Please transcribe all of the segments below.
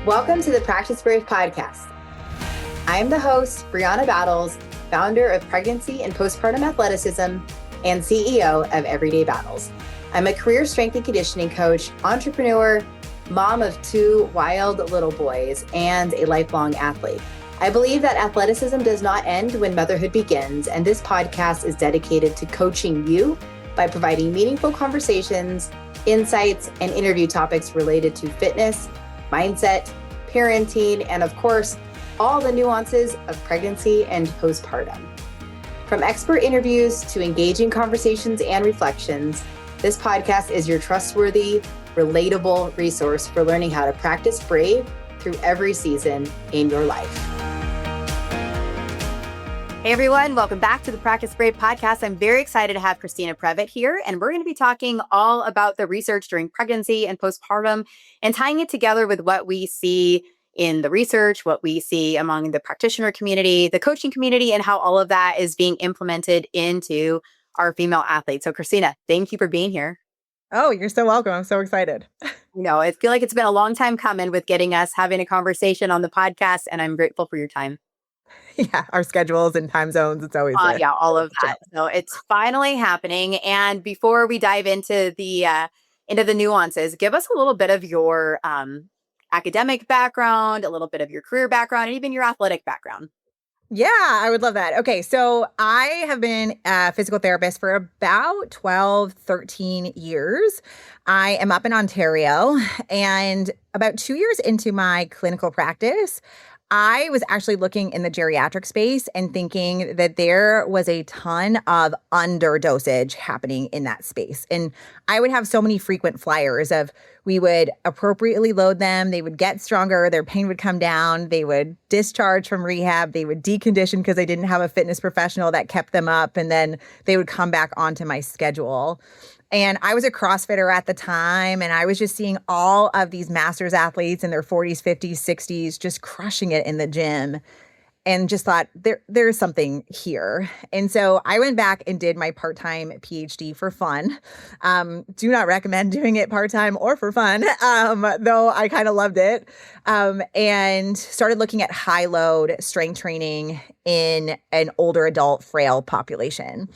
Welcome to the Practice Brave podcast. I am the host, Brianna Battles, founder of Pregnancy and Postpartum Athleticism and CEO of Everyday Battles. I'm a career strength and conditioning coach, entrepreneur, mom of 2 wild little boys, and a lifelong athlete. I believe that athleticism does not end when motherhood begins, and this podcast is dedicated to coaching you by providing meaningful conversations, insights, and interview topics related to fitness, mindset, parenting, and of course, all the nuances of pregnancy and postpartum. From expert interviews to engaging conversations and reflections, this podcast is your trustworthy, relatable resource for learning how to practice brave through every season in your life. Hey everyone, welcome back to the Practice Brave podcast. I'm very excited to have Christina Prevett here, and we're going to be talking all about the research during pregnancy and postpartum and tying it together with what we see in the research, what we see among the practitioner community, the coaching community, and how all of that is being implemented into our female athletes. So Christina, thank you for being here. Oh, you're so welcome. I'm so excited. I feel like it's been a long time coming with getting us having a conversation on the podcast, and I'm grateful for your time. Yeah, our schedules and time zones, it's always all of that. So it's finally happening. And before we dive into the nuances, give us a little bit of your academic background, a little bit of your career background, and even your athletic background. Yeah, I would love that. Okay, so I have been a physical therapist for about 12, 13 years. I am up in Ontario, and about 2 years into my clinical practice, I was actually looking in the geriatric space and thinking that there was a ton of underdosage happening in that space. And I would have so many frequent flyers of we would appropriately load them. They would get stronger. Their pain would come down. They would discharge from rehab. They would decondition because they didn't have a fitness professional that kept them up. And then they would come back onto my schedule. And I was a CrossFitter at the time, and I was just seeing all of these masters athletes in their 40s, 50s, 60s just crushing it in the gym, and just thought there's something here. And so I went back and did my part-time PhD for fun. Do not recommend doing it part-time or for fun, though I kind of loved it, and started looking at high-load strength training in an older adult frail population.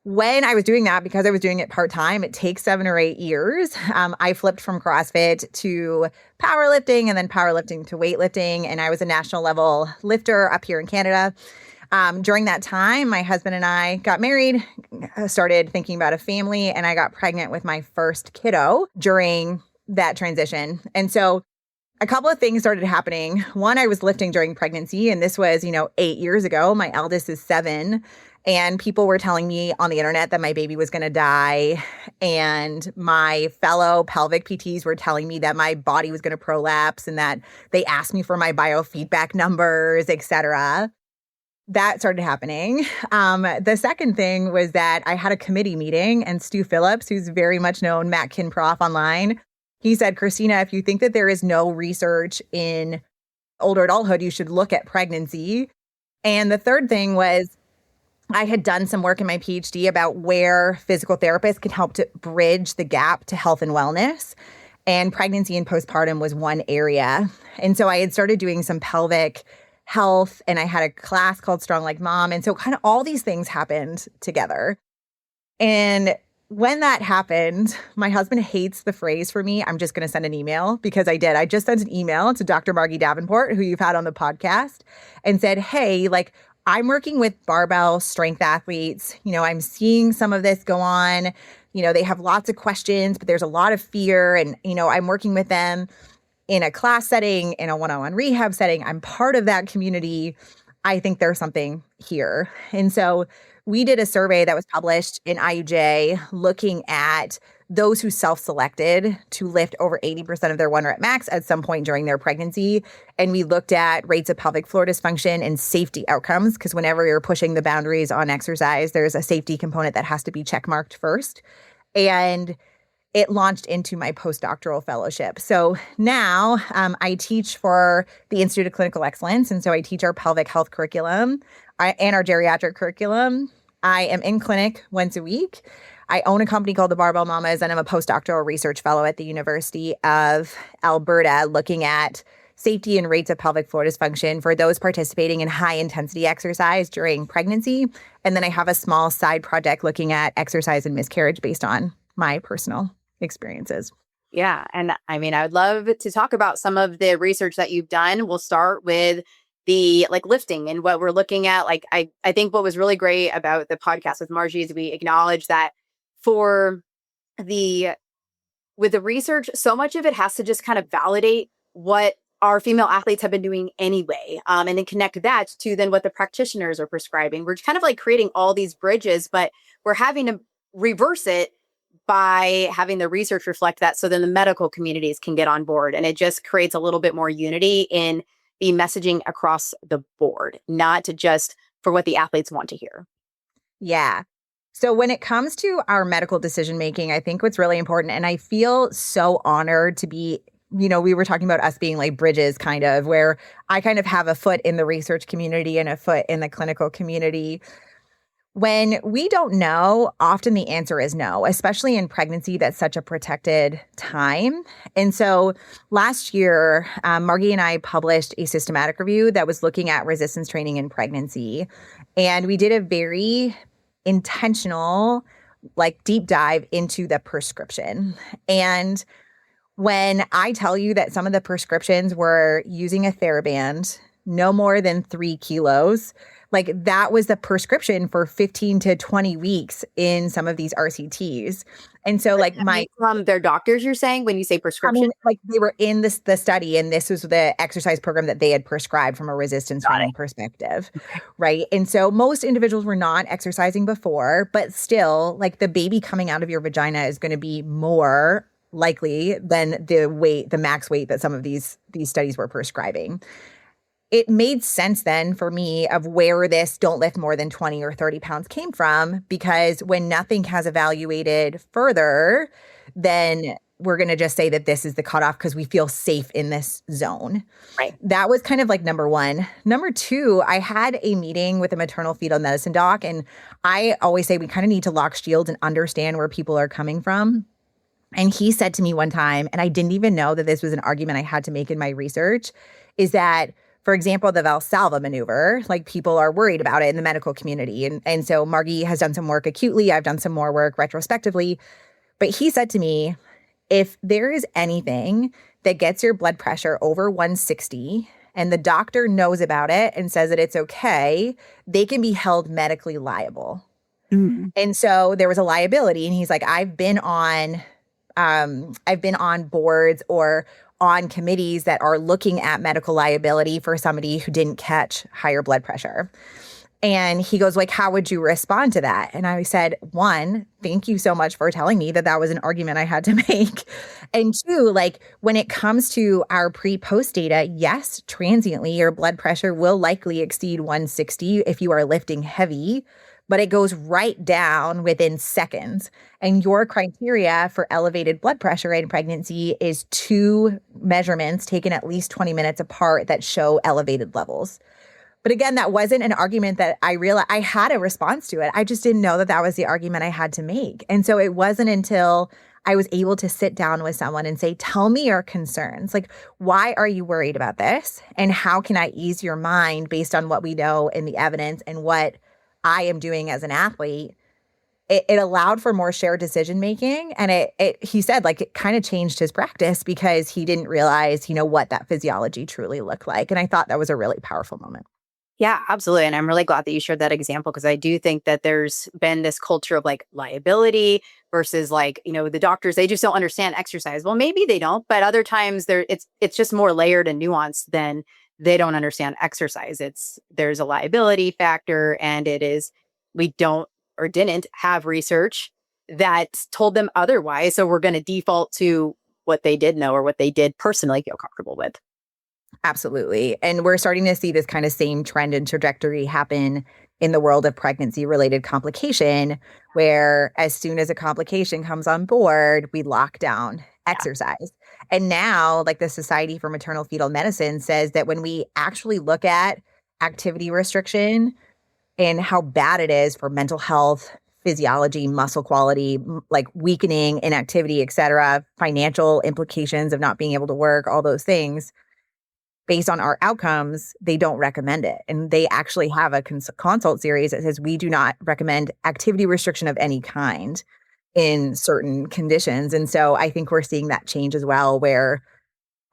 When I was doing that, because I was doing it part-time, it takes 7 or 8 years. I flipped from CrossFit to powerlifting and then powerlifting to weightlifting. And I was a national level lifter up here in Canada. During that time, my husband and I got married, started thinking about a family, and I got pregnant with my first kiddo during that transition. And so a couple of things started happening. One, I was lifting during pregnancy, and this was, 8 years ago. My eldest is 7. And people were telling me on the internet that my baby was going to die. And my fellow pelvic PTs were telling me that my body was going to prolapse and that they asked me for my biofeedback numbers, et cetera. That started happening. The second thing was that I had a committee meeting, and Stu Phillips, who's very much known Matt Kinprof online, he said, Christina, if you think that there is no research in older adulthood, you should look at pregnancy. And the third thing was, I had done some work in my PhD about where physical therapists can help to bridge the gap to health and wellness. And pregnancy and postpartum was one area. And so I had started doing some pelvic health, and I had a class called Strong Like Mom. And so kind of all these things happened together. And when that happened, my husband hates the phrase for me, I'm just going to send an email, because I did. I just sent an email to Dr. Margie Davenport, who you've had on the podcast, and said, hey, I'm working with barbell strength athletes. I'm seeing some of this go on. They have lots of questions, but there's a lot of fear. And, I'm working with them in a class setting, in a one-on-one rehab setting. I'm part of that community. I think there's something here. And so we did a survey that was published in IUJ looking at those who self-selected to lift over 80% of their 1-rep max at some point during their pregnancy. And we looked at rates of pelvic floor dysfunction and safety outcomes, because whenever you're pushing the boundaries on exercise, there's a safety component that has to be checkmarked first. And it launched into my postdoctoral fellowship. So now I teach for the Institute of Clinical Excellence. And so I teach our pelvic health curriculum and our geriatric curriculum. I am in clinic once a week. I own a company called the Barbell Mamas, and I'm a postdoctoral research fellow at the University of Alberta, looking at safety and rates of pelvic floor dysfunction for those participating in high intensity exercise during pregnancy. And then I have a small side project looking at exercise and miscarriage based on my personal experiences. Yeah. And I mean, I would love to talk about some of the research that you've done. We'll start with the lifting and what we're looking at. I think what was really great about the podcast with Margie is we acknowledge that for with the research, so much of it has to just kind of validate what our female athletes have been doing anyway. And then connect that to then what the practitioners are prescribing. We're kind of creating all these bridges, but we're having to reverse it by having the research reflect that, so then the medical communities can get on board. And it just creates a little bit more unity in the messaging across the board, not to just for what the athletes want to hear. Yeah. So when it comes to our medical decision making, I think what's really important, and I feel so honored to be, we were talking about us being like bridges, kind of, where I kind of have a foot in the research community and a foot in the clinical community. When we don't know, often the answer is no, especially in pregnancy. That's such a protected time. And so last year, Margie and I published a systematic review that was looking at resistance training in pregnancy. And we did a very intentional, deep dive into the prescription. And when I tell you that some of the prescriptions were using a TheraBand, no more than 3 kilos, that was the prescription for 15 to 20 weeks in some of these RCTs. And so from their doctors, you're saying, when you say prescription? They were in the study, and this was the exercise program that they had prescribed from a resistance training perspective. Okay. Right. And so most individuals were not exercising before, but still, the baby coming out of your vagina is going to be more likely than the max weight that some of these studies were prescribing. It made sense then for me of where this don't lift more than 20 or 30 pounds came from, because when nothing has evaluated further, then we're going to just say that this is the cutoff because we feel safe in this zone. Right. That was kind of number one. Number two, I had a meeting with a maternal fetal medicine doc, and I always say we kind of need to lock shields and understand where people are coming from. And he said to me one time, and I didn't even know that this was an argument I had to make in my research, is that, for example, the Valsalva maneuver, people are worried about it in the medical community. And so Margie has done some work acutely. I've done some more work retrospectively. But he said to me, if there is anything that gets your blood pressure over 160 and the doctor knows about it and says that it's okay, they can be held medically liable. Mm. And so there was a liability. And he's like, I've been on boards or on committees that are looking at medical liability for somebody who didn't catch higher blood pressure. And he goes, how would you respond to that? And I said, one, thank you so much for telling me that was an argument I had to make. And two, when it comes to our pre-post data, yes, transiently, your blood pressure will likely exceed 160 if you are lifting heavy, but it goes right down within seconds. And your criteria for elevated blood pressure in pregnancy is 2 measurements taken at least 20 minutes apart that show elevated levels. But again, that wasn't an argument that I realized. I had a response to it. I just didn't know that was the argument I had to make. And so it wasn't until I was able to sit down with someone and say, tell me your concerns. Why are you worried about this? And how can I ease your mind based on what we know in the evidence and what I am doing as an athlete? It allowed for more shared decision making. And he said, it kind of changed his practice because he didn't realize, what that physiology truly looked like. And I thought that was a really powerful moment. Yeah, absolutely. And I'm really glad that you shared that example, because I do think that there's been this culture of liability versus the doctors, they just don't understand exercise. Well, maybe they don't, but other times it's just more layered and nuanced than they don't understand exercise. There's a liability factor, and we don't or didn't have research that told them otherwise. So we're going to default to what they did know or what they did personally feel comfortable with. Absolutely. And we're starting to see this kind of same trend and trajectory happen in the world of pregnancy-related complication, where as soon as a complication comes on board, we lock down exercise. Yeah. And now, the Society for Maternal Fetal Medicine says that when we actually look at activity restriction and how bad it is for mental health, physiology, muscle quality, weakening, inactivity, et cetera, financial implications of not being able to work, all those things, based on our outcomes, they don't recommend it. And they actually have a consult series that says we do not recommend activity restriction of any kind in certain conditions. And so I think we're seeing that change as well, where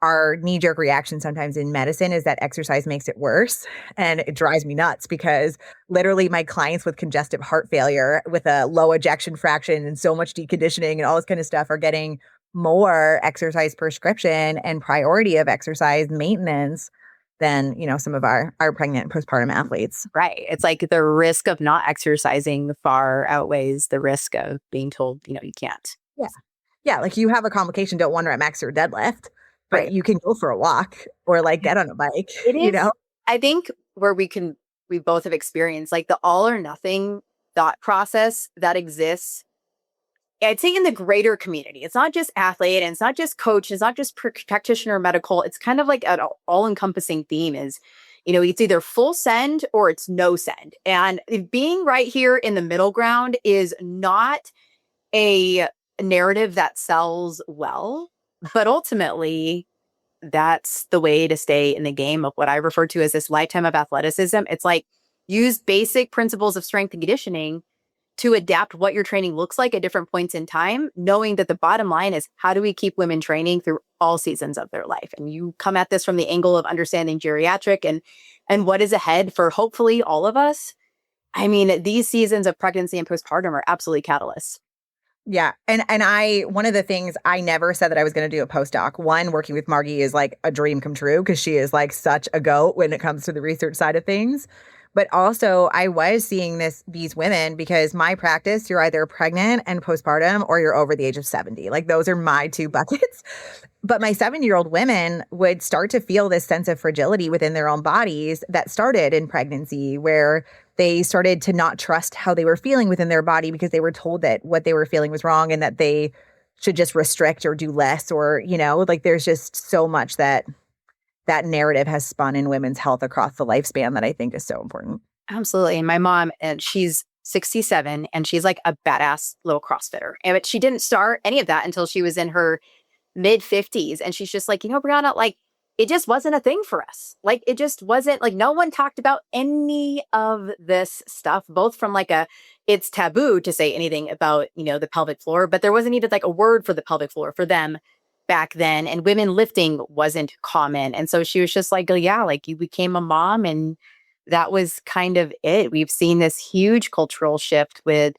our knee-jerk reaction sometimes in medicine is that exercise makes it worse. And it drives me nuts because literally my clients with congestive heart failure with a low ejection fraction and so much deconditioning and all this kind of stuff are getting more exercise prescription and priority of exercise maintenance than, some of our pregnant and postpartum athletes. Right. It's like the risk of not exercising far outweighs the risk of being told, you can't. Yeah. Yeah. Like you have a complication, don't 1 rep max or deadlift, but Right. you can go for a walk or like get on a bike, It is, I think where we both have experienced like the all or nothing thought process that exists. I'd say in the greater community, it's not just athlete and it's not just coach, it's not just practitioner medical. It's kind of like an all-encompassing theme is, it's either full send or it's no send. And being right here in the middle ground is not a narrative that sells well, but ultimately that's the way to stay in the game of what I refer to as this lifetime of athleticism. It's like use basic principles of strength and conditioning to adapt what your training looks like at different points in time, knowing that the bottom line is how do we keep women training through all seasons of their life? And you come at this from the angle of understanding geriatric and what is ahead for hopefully all of us. I mean, these seasons of pregnancy and postpartum are absolutely catalysts. Yeah. And one of the things I never said that I was going to do a postdoc. One, working with Margie is like a dream come true because she is like such a goat when it comes to the research side of things. But also I was seeing these women because my practice, you're either pregnant and postpartum or you're over the age of 70. Like those are my two buckets. But my 7-year-old women would start to feel this sense of fragility within their own bodies that started in pregnancy, where they started to not trust how they were feeling within their body because they were told that what they were feeling was wrong and that they should just restrict or do less or, like there's just so much that narrative has spun in women's health across the lifespan that I think is so important. Absolutely. And my mom, and she's 67 and she's like a badass little CrossFitter. But she didn't start any of that until she was in her mid 50s. And she's just like, Brianna, like it just wasn't a thing for us. Like it just wasn't like no one talked about any of this stuff, both from like it's taboo to say anything about, the pelvic floor, but there wasn't even like a word for the pelvic floor for them back then. And women lifting wasn't common. And so she was just like, oh, yeah, like you became a mom and that was kind of it. We've seen this huge cultural shift with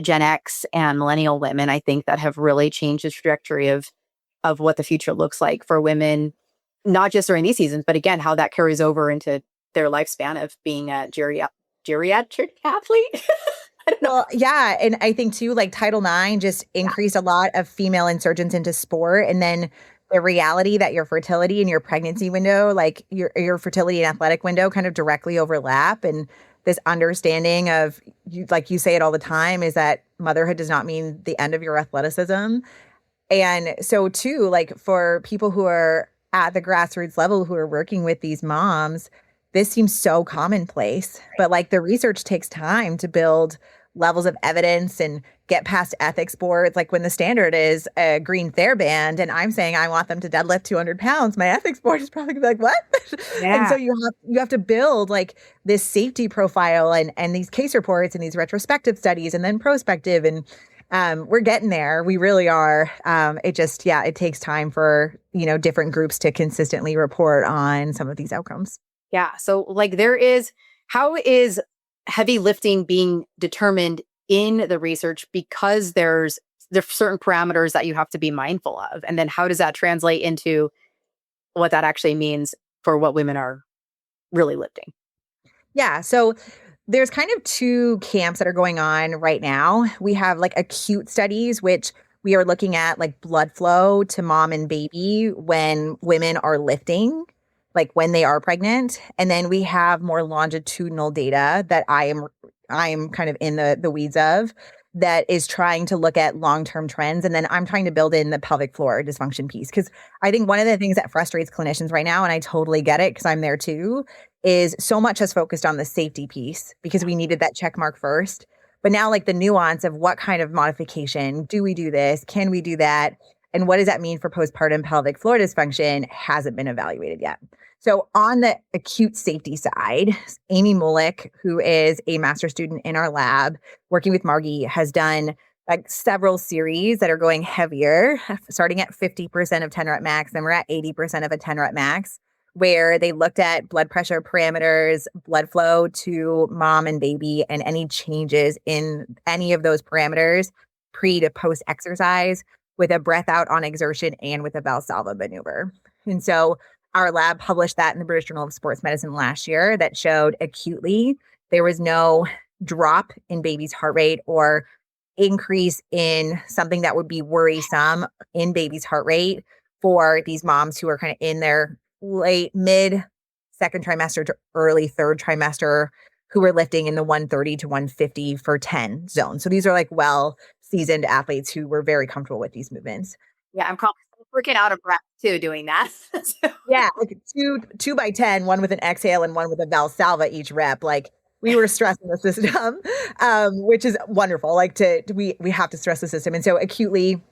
Gen X and millennial women, I think, that have really changed the trajectory of what the future looks like for women, not just during these seasons, but again, how that carries over into their lifespan of being a geriatric athlete. I don't know. Well, yeah. And I think too, like Title IX just increased a lot of female insurgents into sport. And then the reality that your fertility and your pregnancy window, like your fertility and athletic window kind of directly overlap. And this understanding of, like you say it all the time, is that motherhood does not mean the end of your athleticism. And so too, like for people who are at the grassroots level who are working with these moms, this seems so commonplace, but like the research takes time to build levels of evidence and get past ethics boards. Like when the standard is a green TheraBand and I'm saying I want them to deadlift 200 pounds, my ethics board is probably gonna be like, what? Yeah. And so you have to build like this safety profile and these case reports and these retrospective studies and then prospective. And we're getting there. We really are. It takes time for, different groups to consistently report on some of these outcomes. Yeah. So like how is heavy lifting being determined in the research, because there's certain parameters that you have to be mindful of. And then how does that translate into what that actually means for what women are really lifting? Yeah. So there's kind of two camps that are going on right now. We have like acute studies, which we are looking at like blood flow to mom and baby when women are lifting, like when they are pregnant. And then we have more longitudinal data that I am kind of in the weeds of, that is trying to look at long-term trends. And then I'm trying to build in the pelvic floor dysfunction piece. Because I think one of the things that frustrates clinicians right now, and I totally get it because I'm there too, is so much has focused on the safety piece because we needed that check mark first. But now like the nuance of what kind of modification, do we do this? Can we do that? And what does that mean for postpartum pelvic floor dysfunction hasn't been evaluated yet. So on the acute safety side, Amy Mullick, who is a master's student in our lab, working with Margie, has done like several series that are going heavier, starting at 50% of 10 rep max. Then we're at 80% of a 10 rep max, where they looked at blood pressure parameters, blood flow to mom and baby, and any changes in any of those parameters pre to post exercise with a breath out on exertion and with a Valsalva maneuver. And so our lab published that in the British Journal of Sports Medicine last year that showed acutely there was no drop in baby's heart rate or increase in something that would be worrisome in baby's heart rate for these moms who are kind of in their mid second trimester to early third trimester who were lifting in the 130 to 150 for 10 zone. So these are like well-seasoned athletes who were very comfortable with these movements. Yeah, I'm freaking out of breath too doing that. Yeah, like two by 10, one with an exhale and one with a Valsalva each rep. Like we were stressing the system, which is wonderful. Like we have to stress the system. And so acutely,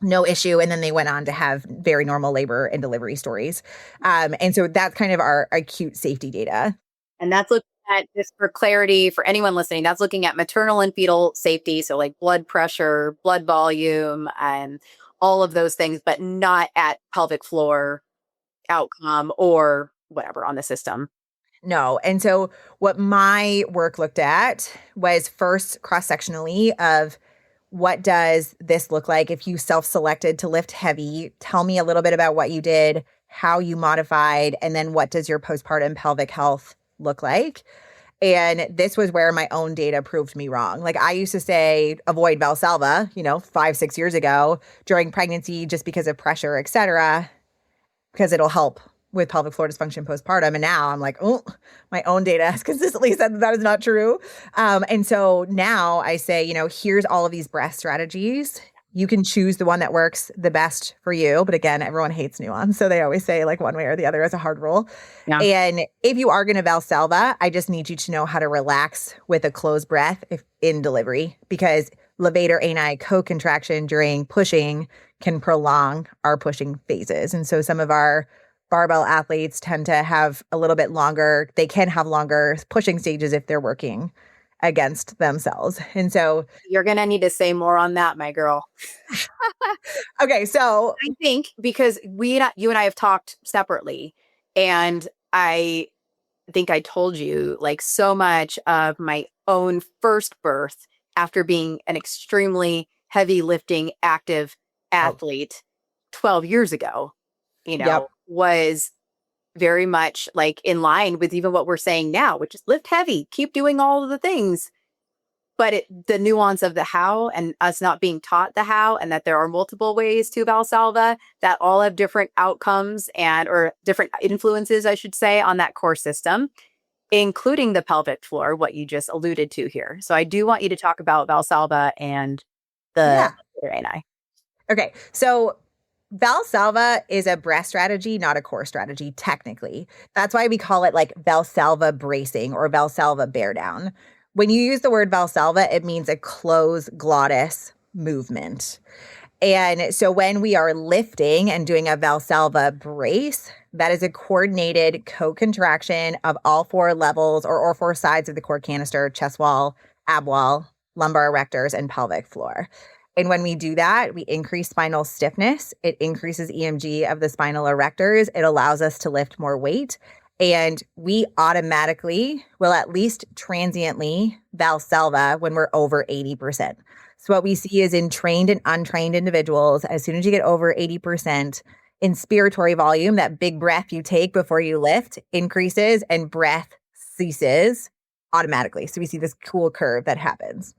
no issue. And then they went on to have very normal labor and delivery stories. And so that's kind of our acute safety data. And that's looking at, just for clarity for anyone listening, that's looking at maternal and fetal safety. So like blood pressure, blood volume, and all of those things, but not at pelvic floor outcome or whatever on the system. No. And so what my work looked at was first cross-sectionally of what does this look like if you self-selected to lift heavy? Tell me a little bit about what you did, how you modified, and then what does your postpartum pelvic health look like? And this was where my own data proved me wrong. Like I used to say, avoid Valsalva, 5-6 years ago during pregnancy, just because of pressure, et cetera, because it'll help with pelvic floor dysfunction postpartum. And now I'm like, oh, my own data has consistently said that is not true. And so now I say, here's all of these breath strategies. You can choose the one that works the best for you. But again, everyone hates nuance. So they always say like one way or the other as a hard rule. Yeah. And if you are going to Valsalva, I just need you to know how to relax with a closed breath in delivery, because levator ani co-contraction during pushing can prolong our pushing phases. And so some of our barbell athletes tend to have a little bit longer, they can have longer pushing stages if they're working against themselves. And so you're going to need to say more on that, my girl. Okay. So I think because you and I have talked separately, and I think I told you like so much of my own first birth after being an extremely heavy lifting active athlete 12 years ago, was very much like in line with even what we're saying now, which is lift heavy, keep doing all of the things. But the nuance of the how and us not being taught the how, and that there are multiple ways to Valsalva that all have different outcomes or different influences, I should say, on that core system, including the pelvic floor, what you just alluded to here. So I do want you to talk about Valsalva and the ani. Okay. So Valsalva is a breath strategy, not a core strategy, technically. That's why we call it like Valsalva bracing or Valsalva bear down. When you use the word Valsalva, it means a closed glottis movement. And so when we are lifting and doing a Valsalva brace, that is a coordinated co-contraction of all four levels or all four sides of the core canister, chest wall, ab wall, lumbar erectors, and pelvic floor. And when we do that, we increase spinal stiffness. It increases EMG of the spinal erectors. It allows us to lift more weight. And we automatically will at least transiently Valsalva when we're over 80%. So what we see is in trained and untrained individuals, as soon as you get over 80%, inspiratory volume, that big breath you take before you lift, increases and breath ceases automatically. So we see this cool curve that happens.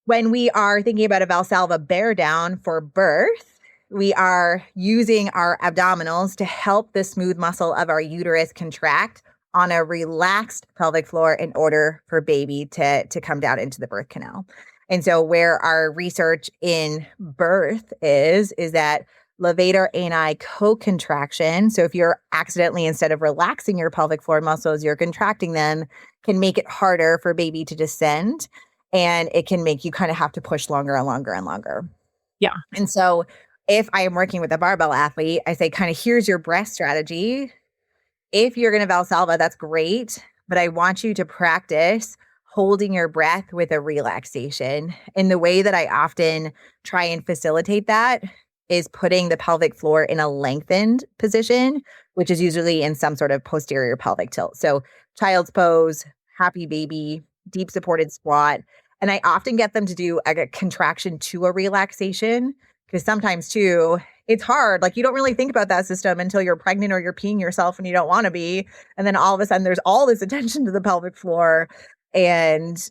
When we are thinking about a Valsalva bear down for birth, we are using our abdominals to help the smooth muscle of our uterus contract on a relaxed pelvic floor in order for baby to come down into the birth canal. And so where our research in birth is that levator ani co-contraction, so if you're accidentally, instead of relaxing your pelvic floor muscles, you're contracting them, can make it harder for baby to descend. And it can make you kind of have to push longer and longer and longer. Yeah. And so if I am working with a barbell athlete, I say, kind of, here's your breath strategy. if you're going to Valsalva, that's great, but I want you to practice holding your breath with a relaxation. And the way that I often try and facilitate that is putting the pelvic floor in a lengthened position, which is usually in some sort of posterior pelvic tilt. So child's pose, happy baby, deep supported squat. And I often get them to do a contraction to a relaxation, because sometimes too, it's hard. Like, you don't really think about that system until you're pregnant or you're peeing yourself and you don't want to be. And then all of a sudden there's all this attention to the pelvic floor, and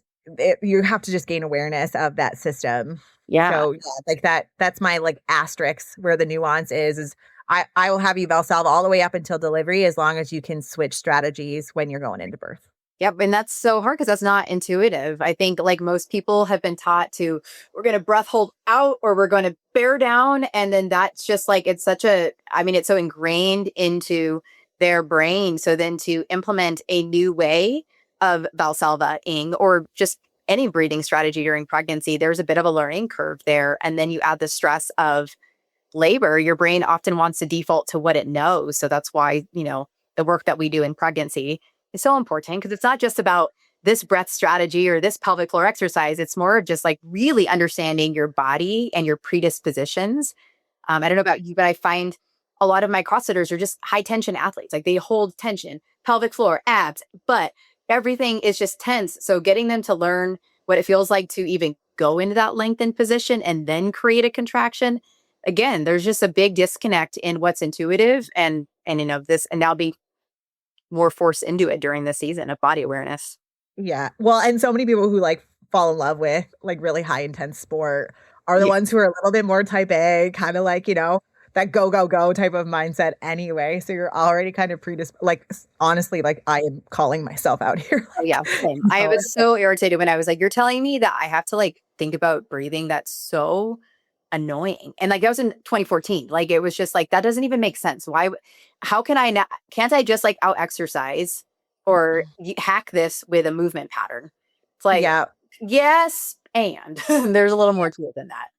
you have to just gain awareness of that system. Yeah. So like that's my like asterisk where the nuance is I will have you Valsalva all the way up until delivery, as long as you can switch strategies when you're going into birth. Yep. And that's so hard because that's not intuitive. I think like most people have been taught to, we're going to breath hold out or we're going to bear down. And then that's just like, it's so ingrained into their brain. So then to implement a new way of Valsalva-ing or just any breathing strategy during pregnancy, there's a bit of a learning curve there. And then you add the stress of labor, your brain often wants to default to what it knows. So that's why, the work that we do in pregnancy is so important, because it's not just about this breath strategy or this pelvic floor exercise. It's more of just like really understanding your body and your predispositions. I don't know about you, but I find a lot of my CrossFitters are just high tension athletes. Like, they hold tension, pelvic floor, abs, but everything is just tense. So getting them to learn what it feels like to even go into that lengthened position and then create a contraction. Again, there's just a big disconnect in what's intuitive and this, and now be more forced into it during the season of body awareness. Yeah. Well, and so many people who like fall in love with like really high intense sport are the ones who are a little bit more type A, kind of like, that go, go, go type of mindset anyway. So you're already kind of predisposed. Like, honestly, like, I am calling myself out here. Oh, yeah. Same. I was so irritated when I was like, you're telling me that I have to like think about breathing. That's so annoying. And like, that was in 2014. Like, it was just like, that doesn't even make sense. How can I not, can't I just like out exercise or hack this with a movement pattern? It's like, yes. And there's a little more to it than that.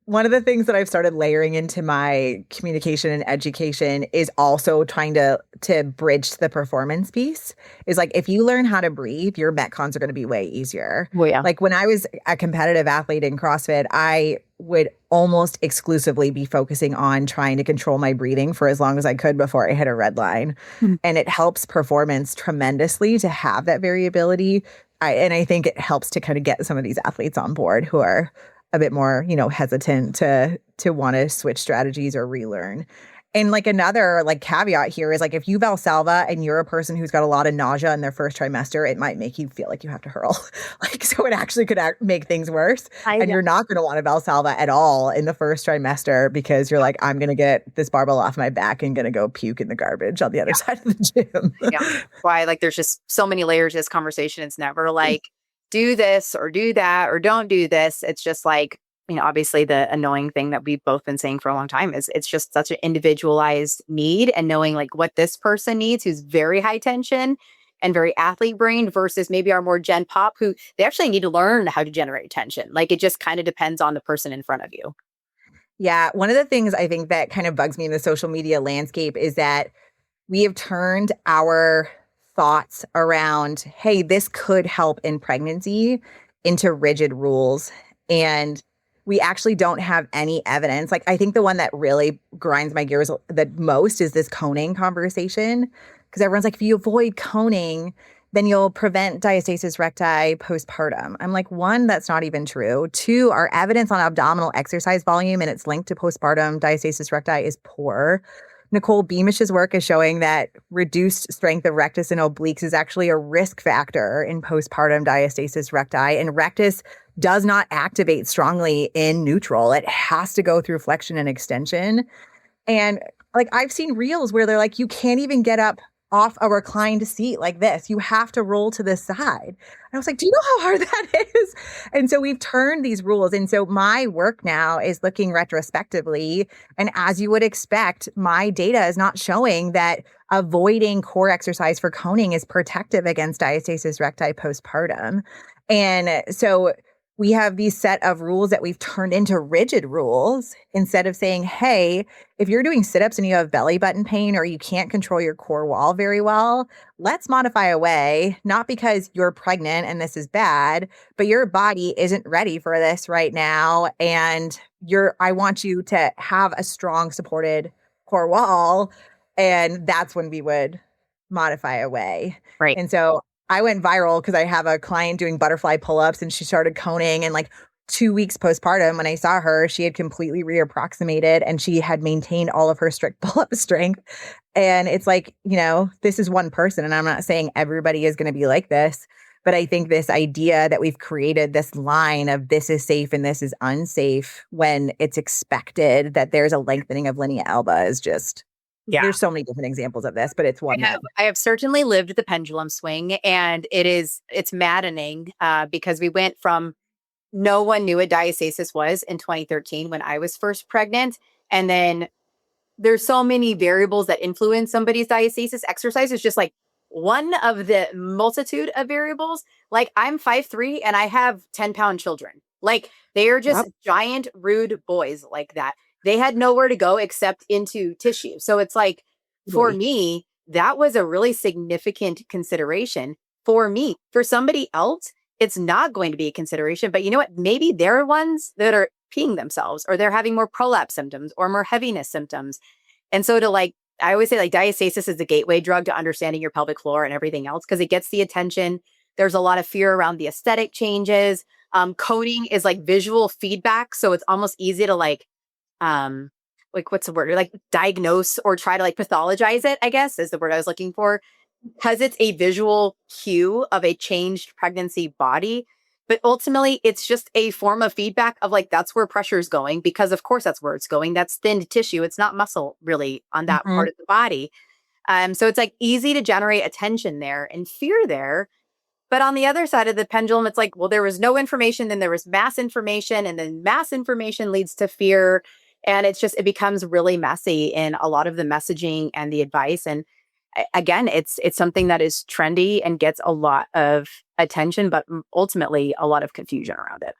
One of the things that I've started layering into my communication and education is also trying to bridge the performance piece. Is like, if you learn how to breathe, your metcons are going to be way easier. Well, yeah. Like, when I was a competitive athlete in CrossFit, I would almost exclusively be focusing on trying to control my breathing for as long as I could before I hit a red line. And it helps performance tremendously to have that variability. And I think it helps to kind of get some of these athletes on board who are a bit more, hesitant to want to switch strategies or relearn. And like, another like caveat here is like, if you Valsalva and you're a person who's got a lot of nausea in their first trimester, it might make you feel like you have to hurl. Like, so it actually could make things worse. And you're not going to want to Valsalva at all in the first trimester, because you're like, I'm going to get this barbell off my back and going to go puke in the garbage on the other side of the gym. Yeah. Why, like, there's just so many layers to this conversation. It's never like, do this or do that or don't do this. It's just like, obviously the annoying thing that we've both been saying for a long time is it's just such an individualized need, and knowing like what this person needs who's very high tension and very athlete brained versus maybe our more gen pop who they actually need to learn how to generate tension. Like, it just kind of depends on the person in front of you. Yeah. One of the things I think that kind of bugs me in the social media landscape is that we have turned our thoughts around, hey, this could help in pregnancy, into rigid rules. And we actually don't have any evidence. Like, I think the one that really grinds my gears the most is this coning conversation. Because everyone's like, if you avoid coning, then you'll prevent diastasis recti postpartum. I'm like, one, that's not even true. Two, our evidence on abdominal exercise volume and its link to postpartum diastasis recti is poor. Nicole Beamish's work is showing that reduced strength of rectus and obliques is actually a risk factor in postpartum diastasis recti, and rectus does not activate strongly in neutral. It has to go through flexion and extension. And like, I've seen reels where they're like, you can't even get up off a reclined seat like this. You have to roll to the side. And I was like, do you know how hard that is? And so we've turned these rules. And so my work now is looking retrospectively. And as you would expect, my data is not showing that avoiding core exercise for coning is protective against diastasis recti postpartum. And so we have these set of rules that we've turned into rigid rules instead of saying, hey, if you're doing sit-ups and you have belly button pain or you can't control your core wall very well, let's modify away, not because you're pregnant and this is bad, but your body isn't ready for this right now. And I want you to have a strong supported core wall. And that's when we would modify away. Right. And so I went viral because I have a client doing butterfly pull-ups and she started coning, and like 2 weeks postpartum, when I saw her, she had completely reapproximated and she had maintained all of her strict pull-up strength. And it's like, this is one person, and I'm not saying everybody is going to be like this, but I think this idea that we've created this line of this is safe and this is unsafe when it's expected that there's a lengthening of linea alba is just, there's so many different examples of this, but it's one. I have certainly lived the pendulum swing, and it's maddening because we went from no one knew what diastasis was in 2013 when I was first pregnant. And then there's so many variables that influence somebody's diastasis. Exercise is just like one of the multitude of variables. Like I'm 5'3" and I have 10-pound children. Like they are just giant, rude boys like that. They had nowhere to go except into tissue. So it's like, for me, that was a really significant consideration for me. For somebody else, it's not going to be a consideration. But you know what? Maybe they're ones that are peeing themselves, or they're having more prolapse symptoms or more heaviness symptoms. And so I always say diastasis is the gateway drug to understanding your pelvic floor and everything else, because it gets the attention. There's a lot of fear around the aesthetic changes. Coding is like visual feedback. So it's almost easy to what's the word? Like diagnose or try to pathologize it, I guess is the word I was looking for, because it's a visual cue of a changed pregnancy body. But ultimately, it's just a form of feedback of that's where pressure is going, because of course that's where it's going. That's thinned tissue. It's not muscle really on that part of the body. So it's easy to generate attention there and fear there. But on the other side of the pendulum, it's there was no information, then there was mass information, and then mass information leads to fear. And it becomes really messy in a lot of the messaging and the advice. And again, it's something that is trendy and gets a lot of attention, but ultimately a lot of confusion around it.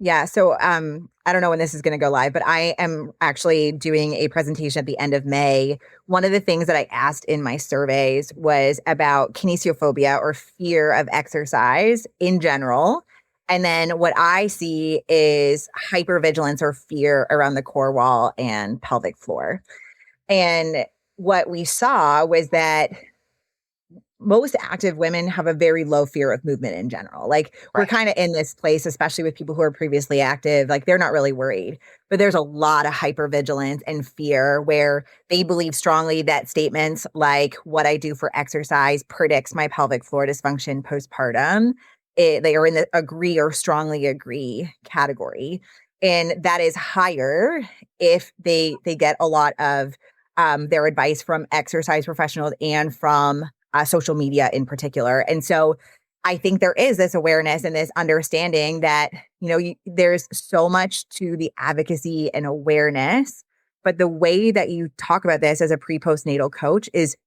Yeah. So I don't know when this is going to go live, but I am actually doing a presentation at the end of May. One of the things that I asked in my surveys was about kinesiophobia, or fear of exercise in general. And then what I see is hypervigilance or fear around the core wall and pelvic floor. And what we saw was that most active women have a very low fear of movement in general. We're kind of in this place, especially with people who are previously active, they're not really worried. But there's a lot of hypervigilance and fear where they believe strongly that statements like what I do for exercise predicts my pelvic floor dysfunction postpartum. They are in the agree or strongly agree category. And that is higher if they get a lot of their advice from exercise professionals and from social media in particular. And so I think there is this awareness and this understanding that, there's so much to the advocacy and awareness, but the way that you talk about this as a pre-postnatal coach is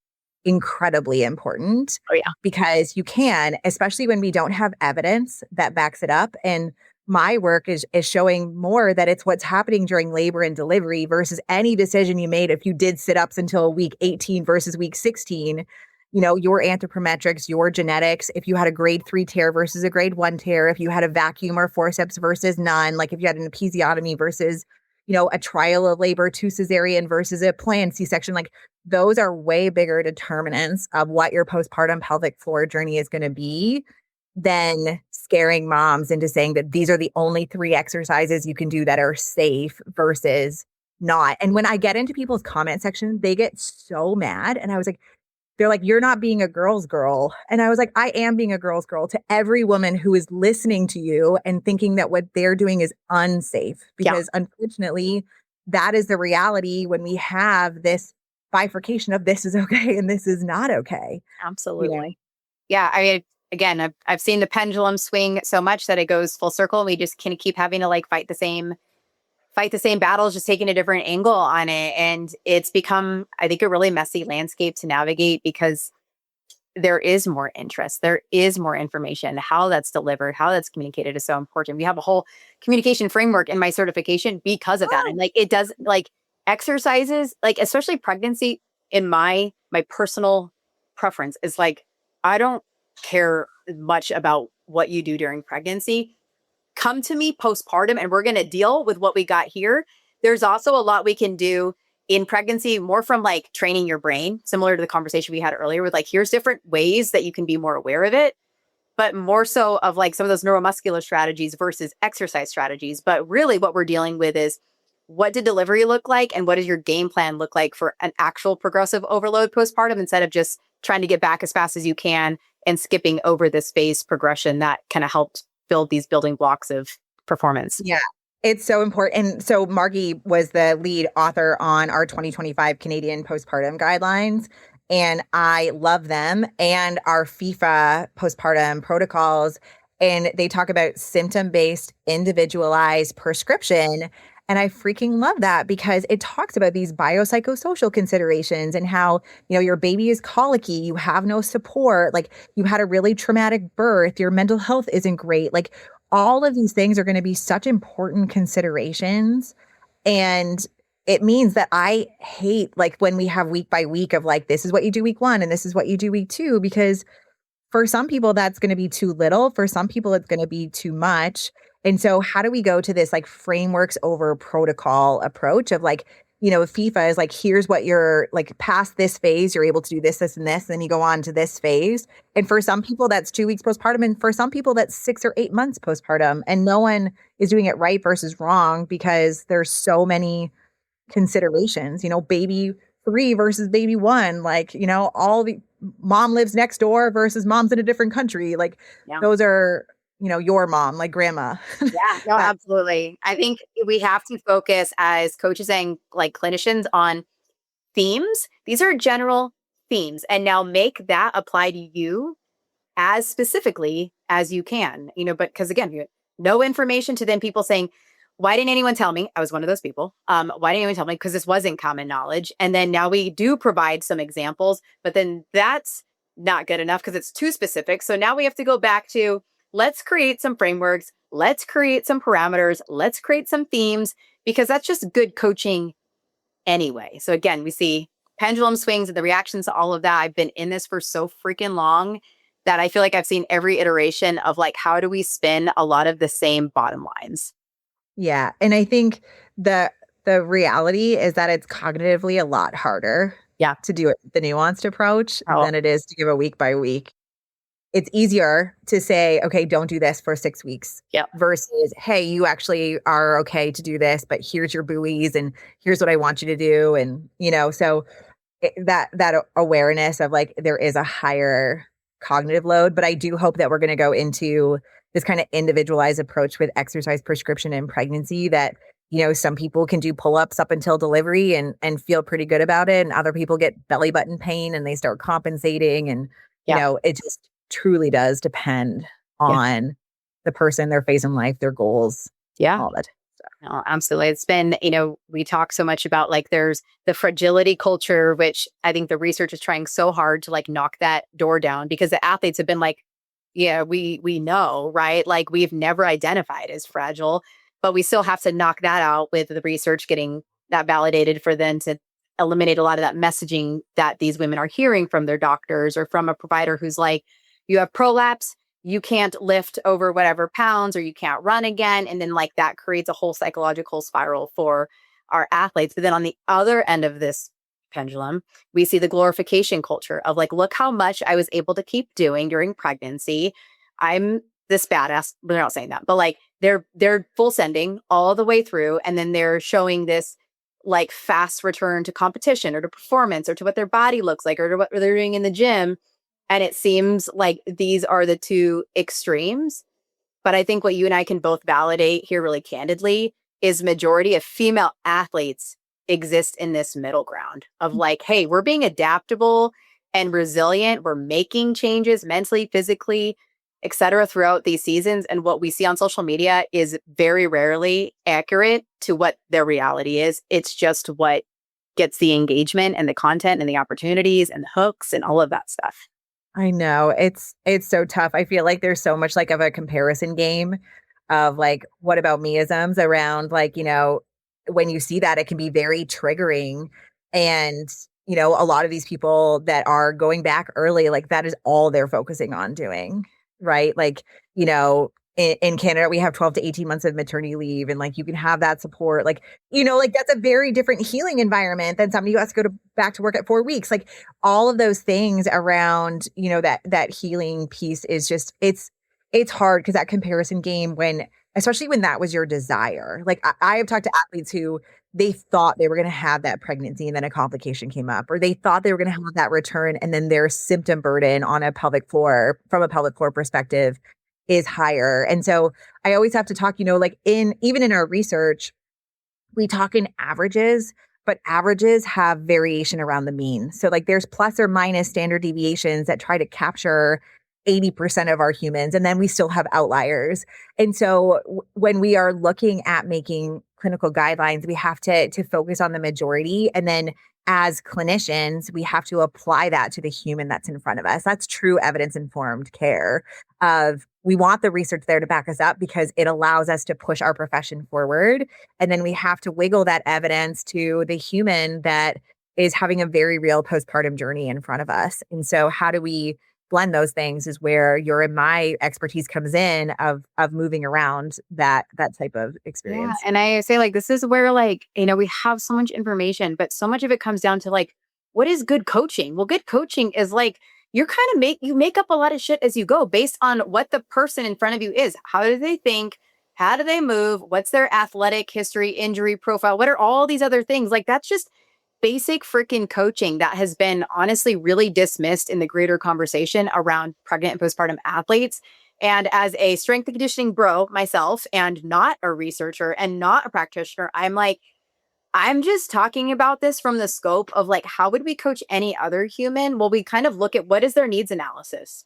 incredibly important. Oh, yeah. Because you can, especially when we don't have evidence that backs it up. And my work is showing more that it's what's happening during labor and delivery versus any decision you made if you did sit-ups until week 18 versus week 16. Your anthropometrics, your genetics, if you had a grade 3 tear versus a grade 1 tear, if you had a vacuum or forceps versus none, if you had an episiotomy versus, a trial of labor, 2 cesarean versus a planned C-section, those are way bigger determinants of what your postpartum pelvic floor journey is going to be than scaring moms into saying that these are the only 3 exercises you can do that are safe versus not. And when I get into people's comment section, they get so mad. And I was they're you're not being a girl's girl. And I was I am being a girl's girl to every woman who is listening to you and thinking that what they're doing is unsafe. Because unfortunately, that is the reality when we have this bifurcation of this is okay and this is not okay. Absolutely. Yeah. I mean, again, I've seen the pendulum swing so much that it goes full circle. We just can keep having to fight the same battles, just taking a different angle on it. And it's become, I think, a really messy landscape to navigate, because there is more interest, there is more information. How that's delivered, how that's communicated is so important. We have a whole communication framework in my certification because of that. And like it does like exercises, like especially pregnancy, in my personal preference is like, I don't care much about what you do during pregnancy. Come to me postpartum and we're going to deal with what we got here. There's also a lot we can do in pregnancy, more from like training your brain, similar to the conversation we had earlier with like, here's different ways that you can be more aware of it, but more so of like some of those neuromuscular strategies versus exercise strategies. But really what we're dealing with is, what did delivery look like? And what does your game plan look like for an actual progressive overload postpartum, instead of just trying to get back as fast as you can and skipping over this phase progression that kind of helped build these building blocks of performance. Yeah. It's so important. And so Margie was the lead author on our 2025 Canadian postpartum guidelines. And I love them and our FIFA postpartum protocols. And they talk about symptom-based, individualized prescription. And I freaking love that because it talks about these biopsychosocial considerations and how, your baby is colicky, you have no support, like you had a really traumatic birth, your mental health isn't great. Like all of these things are going to be such important considerations. And it means that I hate like when we have week by week of like, this is what you do week 1 and this is what you do week 2, because for some people that's going to be too little. For some people, it's going to be too much. And so how do we go to this like frameworks over protocol approach of like, FIFA is like, here's what you're like past this phase, you're able to do this, this, and this. And then you go on to this phase. And for some people, that's 2 weeks postpartum. And for some people, that's 6 or 8 months postpartum. And no one is doing it right versus wrong because there's so many considerations, baby 3 versus baby 1, like, all the mom lives next door versus mom's in a different country. Like those are, your mom, like grandma. Yeah, no, absolutely. I think we have to focus as coaches and like clinicians on themes. These are general themes, and now make that apply to you as specifically as you can, but because again, no information to then people saying, why didn't anyone tell me? I was one of those people. Why didn't anyone tell me? Because this wasn't common knowledge. And then now we do provide some examples, but then that's not good enough because it's too specific. So now we have to go back to, let's create some frameworks. Let's create some parameters. Let's create some themes, because that's just good coaching anyway. So again, we see pendulum swings and the reactions to all of that. I've been in this for so freaking long that I feel like I've seen every iteration of like, how do we spin a lot of the same bottom lines? Yeah. And I think the reality is that it's cognitively a lot harder to do it the nuanced approach than it is to give a week by week. It's easier to say, okay, don't do this for 6 weeks versus, hey, you actually are okay to do this, but here's your buoys and here's what I want you to do. And, so that awareness of like, there is a higher cognitive load, but I do hope that we're going to go into this kind of individualized approach with exercise prescription in pregnancy that, some people can do pull-ups up until delivery and feel pretty good about it. And other people get belly button pain and they start compensating. And, it just truly does depend on the person, their phase in life, their goals, all that stuff. No, absolutely. It's been, we talk so much about like, there's the fragility culture, which I think the research is trying so hard to like knock that door down, because the athletes have been like, yeah, we know, right? Like we've never identified as fragile, but we still have to knock that out with the research getting that validated for them to eliminate a lot of that messaging that these women are hearing from their doctors or from a provider who's like, you have prolapse, you can't lift over whatever pounds, or you can't run again. And then like that creates a whole psychological spiral for our athletes. But then on the other end of this pendulum, we see the glorification culture of like, look how much I was able to keep doing during pregnancy. I'm this badass. They're not saying that, but like they're full sending all the way through. And then they're showing this like fast return to competition or to performance or to what their body looks like or to what they're doing in the gym. And it seems like these are the two extremes. But I think what you and I can both validate here really candidly is majority of female athletes exist in this middle ground of like, hey, we're being adaptable and resilient. We're making changes mentally, physically, et cetera, throughout these seasons. And what we see on social media is very rarely accurate to what their reality is. It's just what gets the engagement and the content and the opportunities and the hooks and all of that stuff. I know it's so tough. I feel like there's so much like of a comparison game of like, what about me-isms around like, when you see that, it can be very triggering. And, a lot of these people that are going back early, like that is all they're focusing on doing, right? Like, in Canada, we have 12 to 18 months of maternity leave and like you can have that support. Like, like that's a very different healing environment than somebody who has to go back to work at 4 weeks. Like all of those things around, that healing piece is just, it's hard because that comparison game especially when that was your desire. Like I have talked to athletes who they thought they were going to have that pregnancy and then a complication came up, or they thought they were going to have that return and then their symptom burden on a pelvic floor from a pelvic floor perspective is higher. And so I always have to talk, like even in our research, we talk in averages, but averages have variation around the mean. So like there's plus or minus standard deviations that try to capture 80% of our humans, and then we still have outliers. And so when we are looking at making clinical guidelines, we have to focus on the majority. And then as clinicians, we have to apply that to the human that's in front of us. That's true evidence-informed care of we want the research there to back us up because it allows us to push our profession forward. And then we have to wiggle that evidence to the human that is having a very real postpartum journey in front of us. And so how do we blend those things is where your and my expertise comes in of moving around that type of experience. Yeah. And I say like, this is where like, we have so much information, but so much of it comes down to like, what is good coaching? Well, good coaching is like, you're kind of you make up a lot of shit as you go based on what the person in front of you is. How do they think? How do they move? What's their athletic history, injury profile? What are all these other things? Like that's just basic freaking coaching that has been honestly really dismissed in the greater conversation around pregnant and postpartum athletes. And as a strength and conditioning bro myself and not a researcher and not a practitioner, I'm just talking about this from the scope of like, how would we coach any other human? Well, we kind of look at what is their needs analysis.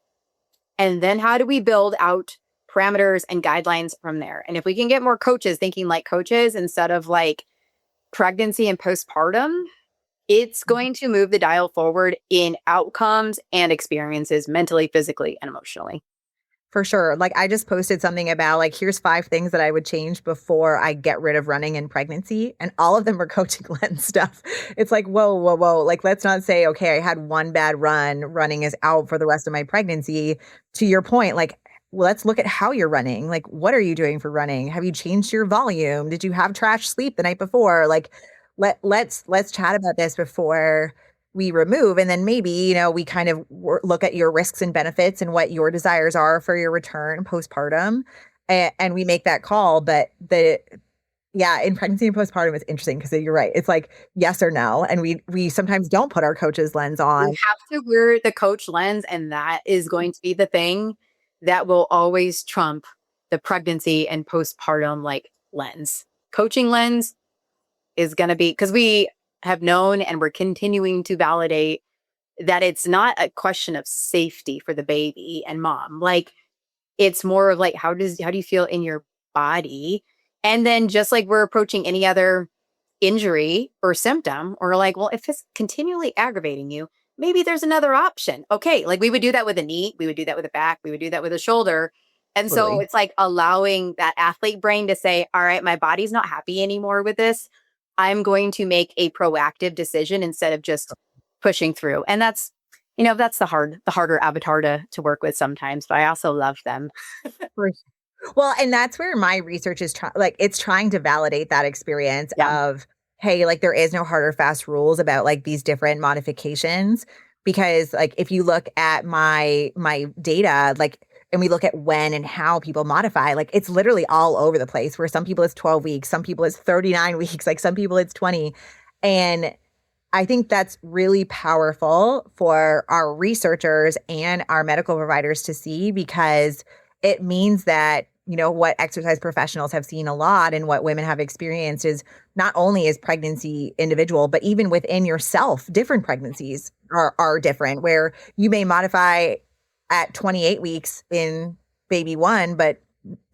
And then how do we build out parameters and guidelines from there? And if we can get more coaches thinking like coaches instead of like pregnancy and postpartum, it's going to move the dial forward in outcomes and experiences mentally, physically, and emotionally. For sure. Like I just posted something about like, here's 5 things that I would change before I get rid of running in pregnancy. And all of them are coaching lens stuff. It's like, whoa. Like, let's not say, okay, I had one bad running is out for the rest of my pregnancy. To your point, like, well, let's look at how you're running. Like, what are you doing for running? Have you changed your volume? Did you have trash sleep the night before? Like, let's chat about this before we remove. And then maybe, we kind of look at your risks and benefits and what your desires are for your return postpartum. And we make that call. But in pregnancy and postpartum, it's interesting because you're right. It's like yes or no. And we sometimes don't put our coach's lens on. We have to wear the coach lens. And that is going to be the thing that will always trump the pregnancy and postpartum like lens. Coaching lens is going to be, because we have known and we're continuing to validate that it's not a question of safety for the baby and mom. Like it's more of like, how do you feel in your body? And then just like we're approaching any other injury or symptom, or like, well, if it's continually aggravating you, maybe there's another option. Okay. Like we would do that with a knee. We would do that with a back. We would do that with a shoulder. And so it's like allowing that athlete brain to say, all right, my body's not happy anymore with this. I'm going to make a proactive decision instead of just pushing through. And that's, that's the harder avatar to work with sometimes, but I also love them. Well, and that's where my research is it's trying to validate that experience of, hey, like there is no hard or fast rules about like these different modifications, because like if you look at my data, like, and we look at when and how people modify, like it's literally all over the place, where some people it's 12 weeks, some people it's 39 weeks, like some people it's 20. And I think that's really powerful for our researchers and our medical providers to see, because it means that, what exercise professionals have seen a lot and what women have experienced is not only is pregnancy individual, but even within yourself, different pregnancies are different, where you may modify at 28 weeks in baby 1, but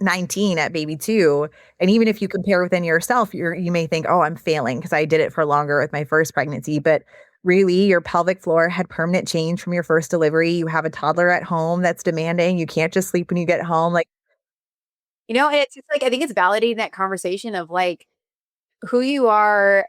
19 at baby 2. And even if you compare within yourself, you may think, oh, I'm failing because I did it for longer with my first pregnancy. But really your pelvic floor had permanent change from your first delivery. You have a toddler at home that's demanding. You can't just sleep when you get home. Like, It's like, I think it's validating that conversation of like who you are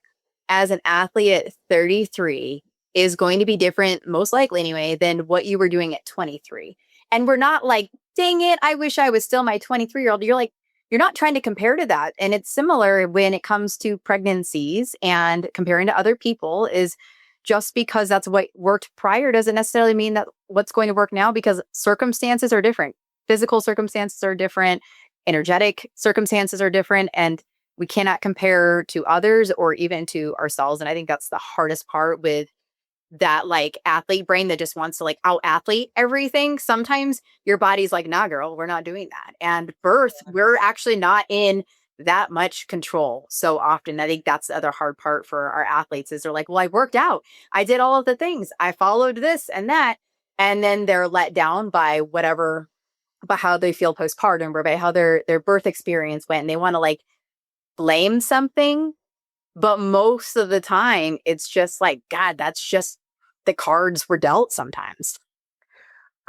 as an athlete at 33 is going to be different, most likely anyway, than what you were doing at 23. And we're not like, dang it, I wish I was still my 23-year-old. You're like, you're not trying to compare to that. And it's similar when it comes to pregnancies and comparing to other people is just because that's what worked prior doesn't necessarily mean that what's going to work now, because circumstances are different. Physical circumstances are different. Energetic circumstances are different. And we cannot compare to others or even to ourselves. And I think that's the hardest part with that like athlete brain that just wants to like out athlete everything. Sometimes your body's like, nah, girl, we're not doing that. And birth, we're actually not in that much control so often. I think that's the other hard part for our athletes is they're like, well, I worked out. I did all of the things. I followed this and that. And then they're let down by whatever, by how they feel postpartum or by how their birth experience went. And they want to like blame something. But most of the time, it's just like, God, that's just the cards were dealt sometimes.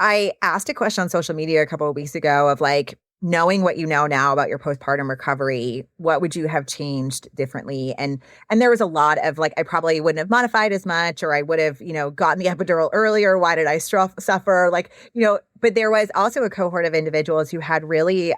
I asked a question on social media a couple of weeks ago of like, knowing what you know now about your postpartum recovery, what would you have changed differently? And there was a lot of like, I probably wouldn't have modified as much, or I would have, gotten the epidural earlier. Why did I suffer? Like, but there was also a cohort of individuals who had really,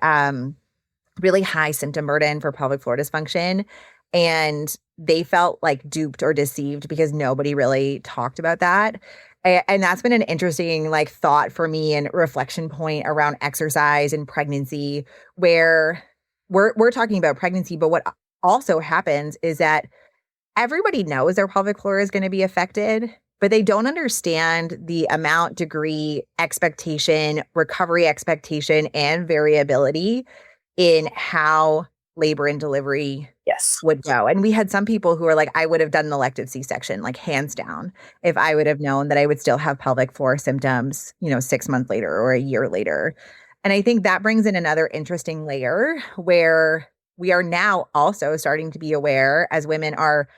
really high symptom burden for pelvic floor dysfunction. And they felt like duped or deceived because nobody really talked about that. And that's been an interesting like thought for me and reflection point around exercise and pregnancy, where we're talking about pregnancy, but what also happens is that everybody knows their pelvic floor is going to be affected, but they don't understand the amount, degree, expectation, recovery expectation, and variability in how labor and delivery would go. And we had some people who were like, I would have done an elective C-section, like hands down, if I would have known that I would still have pelvic floor symptoms, 6 months later or a year later. And I think that brings in another interesting layer where we are now also starting to be aware as women are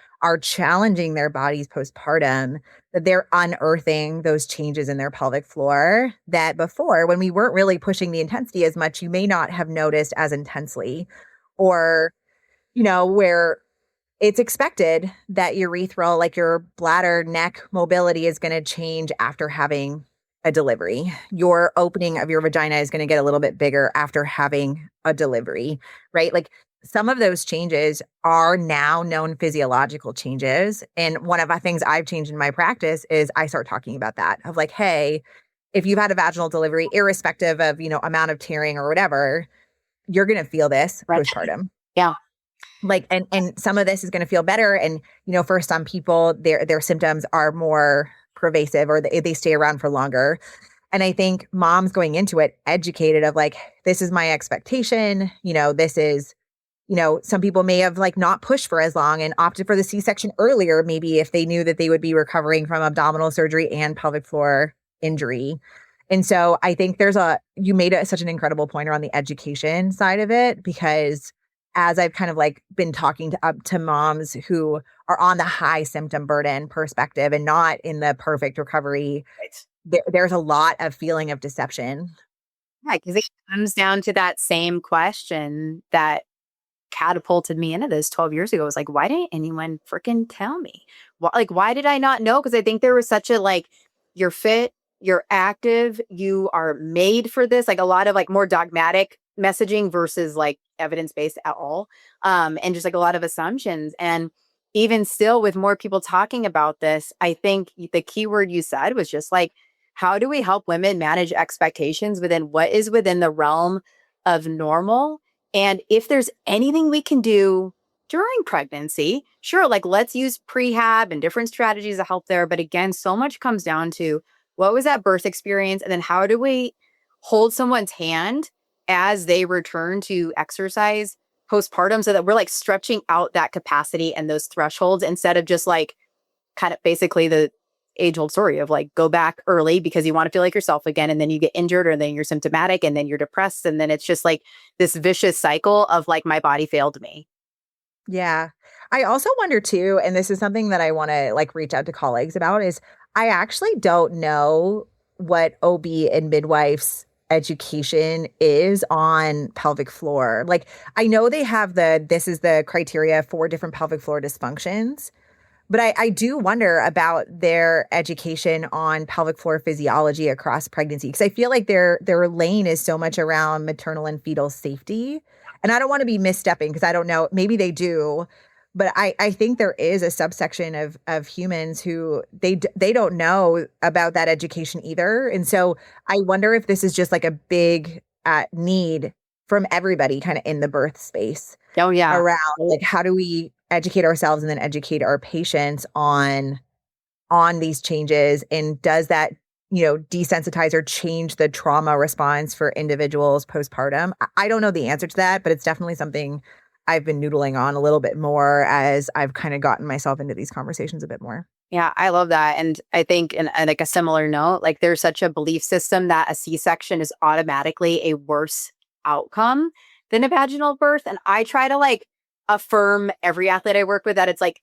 challenging their bodies postpartum, that they're unearthing those changes in their pelvic floor that before, when we weren't really pushing the intensity as much, you may not have noticed as intensely. Or, where it's expected that urethral, like your bladder neck mobility is going to change after having a delivery. Your opening of your vagina is going to get a little bit bigger after having a delivery, right? Like some of those changes are now known physiological changes. And one of the things I've changed in my practice is I start talking about that of like, hey, if you've had a vaginal delivery, irrespective of, amount of tearing or whatever, you're going to feel this postpartum. Yeah. Like, and some of this is going to feel better. And, for some people, their symptoms are more pervasive or they stay around for longer. And I think moms going into it educated of like, this is my expectation. This is, some people may have like not pushed for as long and opted for the C-section earlier, maybe if they knew that they would be recovering from abdominal surgery and pelvic floor injury. And so I think you made such an incredible point around the education side of it, because as I've kind of like been talking to moms who are on the high symptom burden perspective and not in the perfect recovery, there's a lot of feeling of deception. Yeah, because it comes down to that same question that catapulted me into this 12 years ago. It was like, why didn't anyone freaking tell me? Why did I not know? Because I think there was such a like, you're fit, you're active, you are made for this, like a lot of like more dogmatic messaging versus like evidence-based at all. And just like a lot of assumptions. And even still with more people talking about this, I think the key word you said was just like, how do we help women manage expectations within what is within the realm of normal? And if there's anything we can do during pregnancy, sure, like let's use prehab and different strategies to help there. But again, so much comes down to what was that birth experience? And then how do we hold someone's hand as they return to exercise postpartum so that we're like stretching out that capacity and those thresholds instead of just like kind of basically the age-old story of like go back early because you want to feel like yourself again, and then you get injured, or then you're symptomatic, and then you're depressed, and then it's just like this vicious cycle of like my body failed me. Yeah. I also wonder too, and this is something that I want to like reach out to colleagues about, is I actually don't know what OB and midwives education is on pelvic floor. Like I know they have this is the criteria for different pelvic floor dysfunctions, but I do wonder about their education on pelvic floor physiology across pregnancy because I feel like their lane is so much around maternal and fetal safety. And I don't want to be misstepping because I don't know. Maybe they do, but I think there is a subsection of humans who they don't know about that education either. And so I wonder if this is just like a big need from everybody kind of in the birth space Oh, yeah. around like how do we educate ourselves and then educate our patients on these changes, and does that desensitize or change the trauma response for individuals postpartum? I don't know the answer to that, but it's definitely something I've been noodling on a little bit more as I've kind of gotten myself into these conversations a bit more. Yeah, I love that. And I think, in like a similar note, like there's such a belief system that a C-section is automatically a worse outcome than a vaginal birth. And I try to like affirm every athlete I work with that it's like,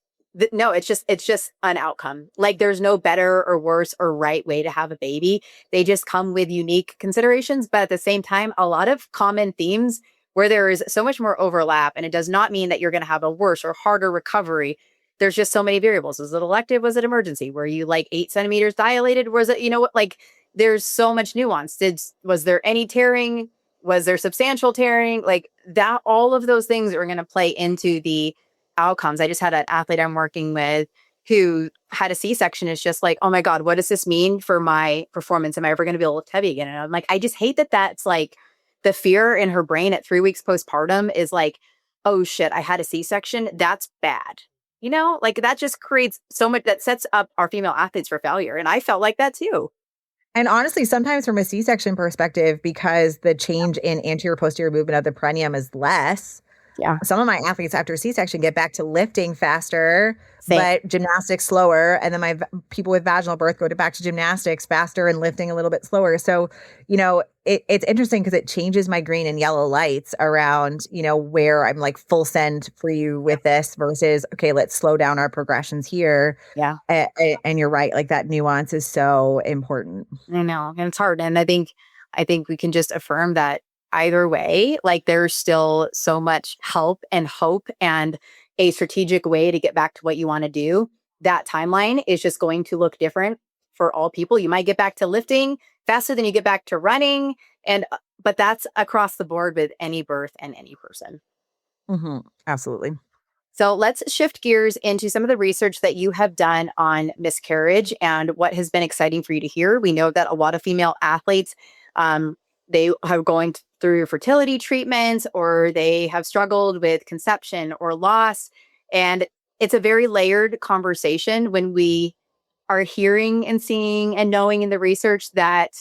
no, it's just an outcome. Like there's no better or worse or right way to have a baby. They just come with unique considerations. But at the same time, a lot of common themes where there is so much more overlap. And it does not mean that you're going to have a worse or harder recovery. There's just so many variables. Was it elective? Was it emergency? Were you like 8 centimeters dilated? Was it, like there's so much nuance. Was there any tearing? Was there substantial tearing? Like that, all of those things are going to play into the outcomes. I just had an athlete I'm working with who had a C-section. Is just like, oh my God, what does this mean for my performance? Am I ever going to be able to lift heavy again? And I'm like, I just hate that that's like the fear in her brain at 3 weeks postpartum is like, oh shit, I had a C-section. That's bad. Like that just creates so much that sets up our female athletes for failure. And I felt like that too. And honestly, sometimes from a C-section perspective, because the change in anterior posterior movement of the perineum is less, Yeah. some of my athletes after C-section get back to lifting faster, Same. but gymnastics slower. And then my people with vaginal birth go back to gymnastics faster and lifting a little bit slower. So, it's interesting because it changes my green and yellow lights around, where I'm like full send for you with this versus, okay, let's slow down our progressions here. Yeah. And you're right. Like that nuance is so important. I know. And it's hard. And I think we can just affirm that either way, like there's still so much help and hope and a strategic way to get back to what you want to do. That timeline is just going to look different for all people. You might get back to lifting faster than you get back to running. But that's across the board with any birth and any person. Mm-hmm. Absolutely. So let's shift gears into some of the research that you have done on miscarriage and what has been exciting for you to hear. We know that a lot of female athletes, they are going through fertility treatments or they have struggled with conception or loss. And it's a very layered conversation when we are hearing and seeing and knowing in the research that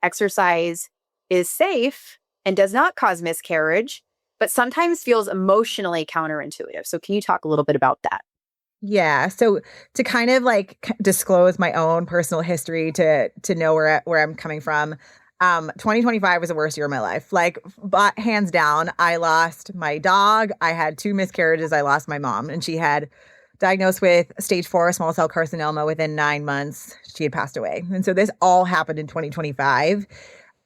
exercise is safe and does not cause miscarriage, but sometimes feels emotionally counterintuitive. So can you talk a little bit about that? Yeah. So to kind of like disclose my own personal history to know where I'm coming from, 2025 was the worst year of my life. Like, but hands down, I lost my dog. I had 2 miscarriages. I lost my mom, and she had diagnosed with stage 4 small cell carcinoma within 9 months. She had passed away. And so this all happened in 2025.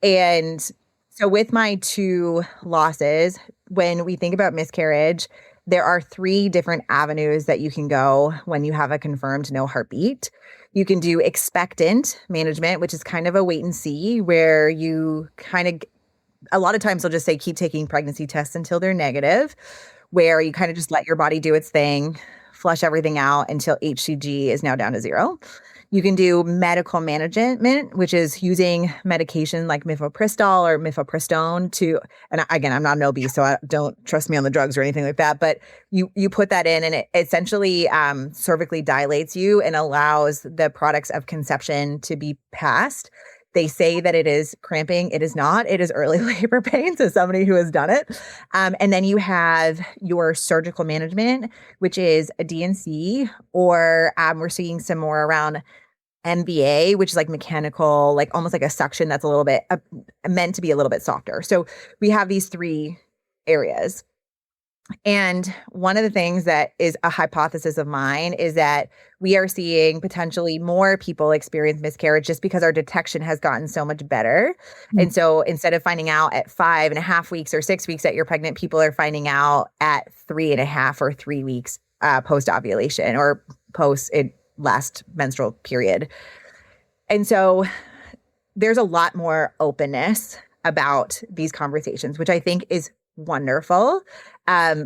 And so with my 2 losses, when we think about miscarriage, there are 3 different avenues that you can go when you have a confirmed no heartbeat. You can do expectant management, which is kind of a wait and see, where you kind of, a lot of times they'll just say, keep taking pregnancy tests until they're negative, where you kind of just let your body do its thing, flush everything out until HCG is now down to 0. You can do medical management, which is using medication like mifepristol or mifepristone to, and again, I'm not an OB, so don't trust me on the drugs or anything like that, but you put that in and it essentially cervically dilates you and allows the products of conception to be passed. They say that it is cramping. It is not. It is early labor pain. So somebody who has done it. And then you have your surgical management, which is a DNC, or we're seeing some more around NBA, which is like mechanical, like almost like a suction that's a little bit meant to be a little bit softer. So we have these 3 areas. And one of the things that is a hypothesis of mine is that we are seeing potentially more people experience miscarriage just because our detection has gotten so much better. And so instead of finding out at 5.5 weeks or 6 weeks that you're pregnant, people are finding out at 3.5 or 3 weeks post ovulation or post last menstrual period. And so there's a lot more openness about these conversations, which I think is wonderful,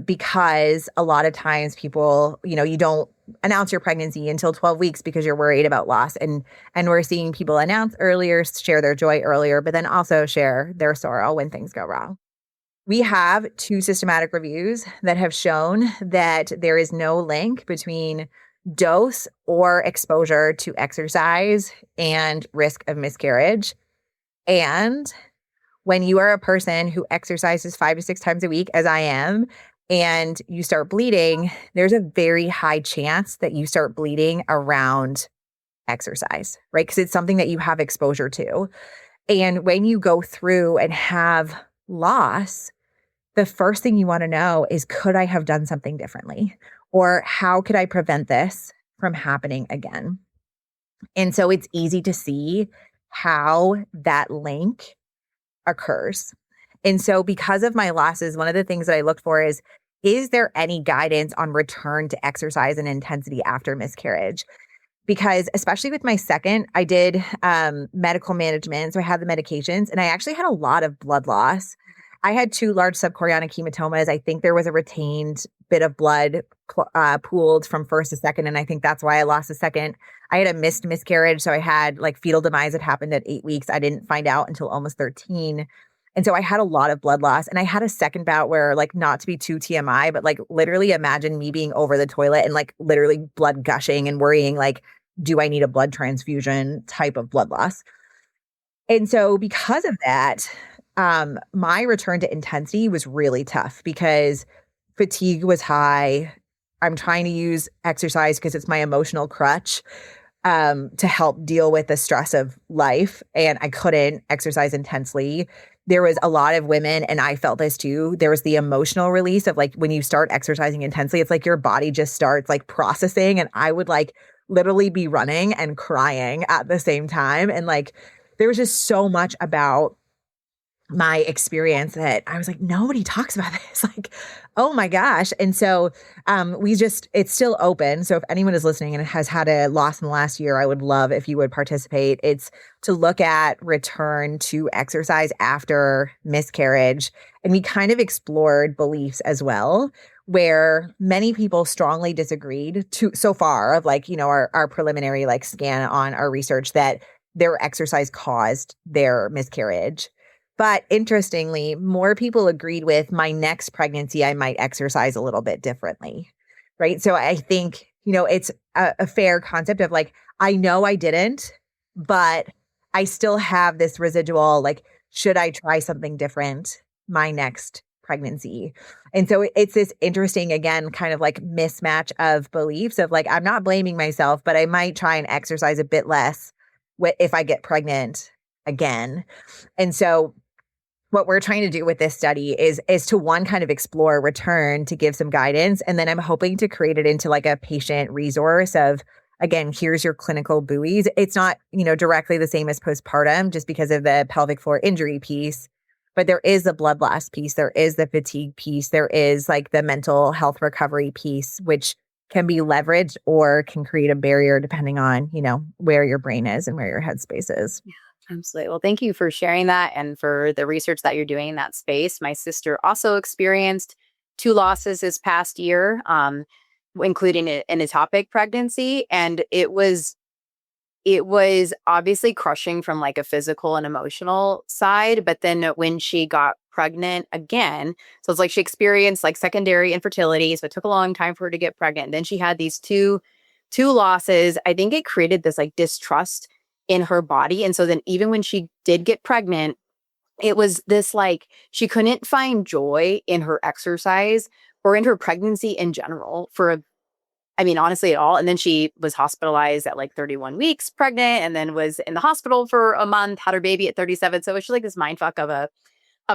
because a lot of times people, you don't announce your pregnancy until 12 weeks because you're worried about loss. And we're seeing people announce earlier, share their joy earlier, but then also share their sorrow when things go wrong. We have 2 systematic reviews that have shown that there is no link between dose or exposure to exercise and risk of miscarriage. And when you are a person who exercises 5 to 6 times a week, as I am, and you start bleeding, there's a very high chance that you start bleeding around exercise, right? Because it's something that you have exposure to. And when you go through and have loss, the first thing you want to know is, could I have done something differently? Or how could I prevent this from happening again? And so it's easy to see how that link occurs. And so because of my losses, one of the things that I looked for is there any guidance on return to exercise and intensity after miscarriage? Because especially with my second, I did medical management. So I had the medications and I actually had a lot of blood loss. I had 2 large subchorionic hematomas. I think there was a retained bit of blood pooled from first to second. And I think that's why I lost the second. I had a missed miscarriage. So I had like fetal demise that happened at 8 weeks. I didn't find out until almost 13. And so I had a lot of blood loss. And I had a second bout where, like, not to be too TMI, but like literally imagine me being over the toilet and like literally blood gushing and worrying, like, do I need a blood transfusion type of blood loss? And so because of that, my return to intensity was really tough because fatigue was high. I'm trying to use exercise because it's my emotional crutch to help deal with the stress of life. And I couldn't exercise intensely. There was a lot of women, and I felt this too. There was the emotional release of, like, when you start exercising intensely, it's like your body just starts like processing. And I would like literally be running and crying at the same time. And like, there was just so much about my experience that I was like, nobody talks about this. Like, oh my gosh. And so it's still open. So if anyone is listening and has had a loss in the last year, I would love if you would participate. It's to look at return to exercise after miscarriage. And we kind of explored beliefs as well, where many people strongly disagreed so far of, like, our preliminary like scan on our research that their exercise caused their miscarriage. But interestingly, more people agreed with, my next pregnancy, I might exercise a little bit differently, right? So I think, it's a fair concept of, like, I know I didn't, but I still have this residual, like, should I try something different my next pregnancy? And so it's this interesting, again, kind of like mismatch of beliefs of, like, I'm not blaming myself, but I might try and exercise a bit less if I get pregnant again. And so what we're trying to do with this study is to, one, kind of explore return to give some guidance. And then I'm hoping to create it into like a patient resource of, again, here's your clinical buoys. It's not, directly the same as postpartum just because of the pelvic floor injury piece, but there is the blood loss piece. There is the fatigue piece. There is like the mental health recovery piece, which can be leveraged or can create a barrier depending on, where your brain is and where your headspace is. Yeah. Absolutely. Well, thank you for sharing that and for the research that you're doing in that space. My sister also experienced 2 losses this past year, including an ectopic pregnancy. And it was obviously crushing from like a physical and emotional side. But then when she got pregnant again, so it's like she experienced like secondary infertility. So it took a long time for her to get pregnant. Then she had these two losses. I think it created this like distrust in her body. And so then even when she did get pregnant, it was this like, she couldn't find joy in her exercise or in her pregnancy in general honestly at all. And then she was hospitalized at like 31 weeks pregnant and then was in the hospital for a month, had her baby at 37. So it was just like this mindfuck of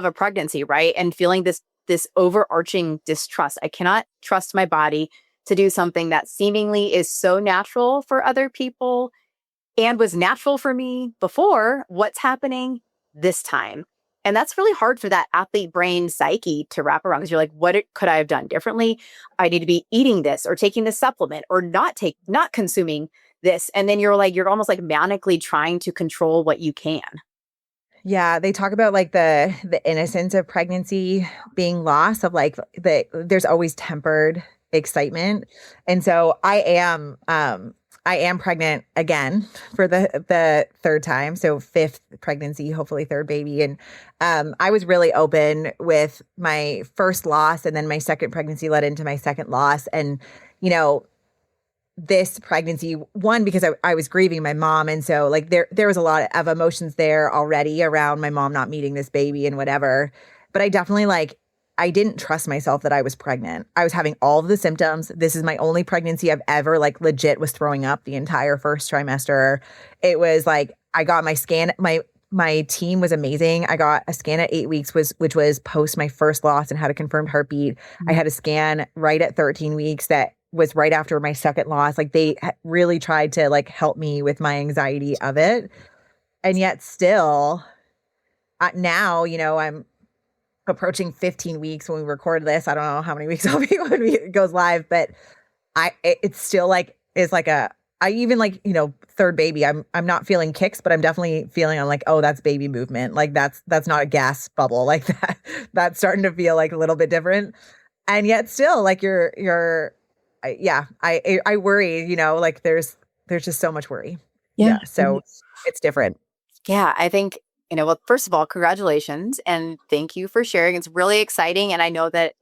a pregnancy, right? And feeling this this overarching distrust. I cannot trust my body to do something that seemingly is so natural for other people and was natural for me before. What's happening this time? And that's really hard for that athlete brain psyche to wrap around, because you're like, could I have done differently? I need to be eating this or taking this supplement or not consuming this. And then you're almost like manically trying to control what you can. Yeah, they talk about like the innocence of pregnancy being lost, of like there's always tempered excitement. And so I am pregnant again for the third time. So fifth pregnancy, hopefully third baby. And I was really open with my first loss, and then my second pregnancy led into my second loss. And, you know, this pregnancy, one, because I was grieving my mom. And so like there was a lot of emotions there already around my mom not meeting this baby and whatever. But I definitely I didn't trust myself that I was pregnant. I was having all of the symptoms. This is my only pregnancy I've ever legit was throwing up the entire first trimester. It was like, I got my scan. My team was amazing. I got a scan at 8 weeks, which was post my first loss and had a confirmed heartbeat. Mm-hmm. I had a scan right at 13 weeks that was right after my second loss. Like they really tried to help me with my anxiety of it. And yet still now, I'm approaching 15 weeks when we record this. I don't know how many weeks I'll be when it goes live, but it's still I even third baby, I'm not feeling kicks, but I'm definitely feeling oh, that's baby movement. Like that's not a gas bubble like that. That's starting to feel a little bit different. And yet still I worry, there's just so much worry. Yeah. So it's different. Yeah. I think, well, first of all, congratulations and thank you for sharing. It's really exciting. And I know that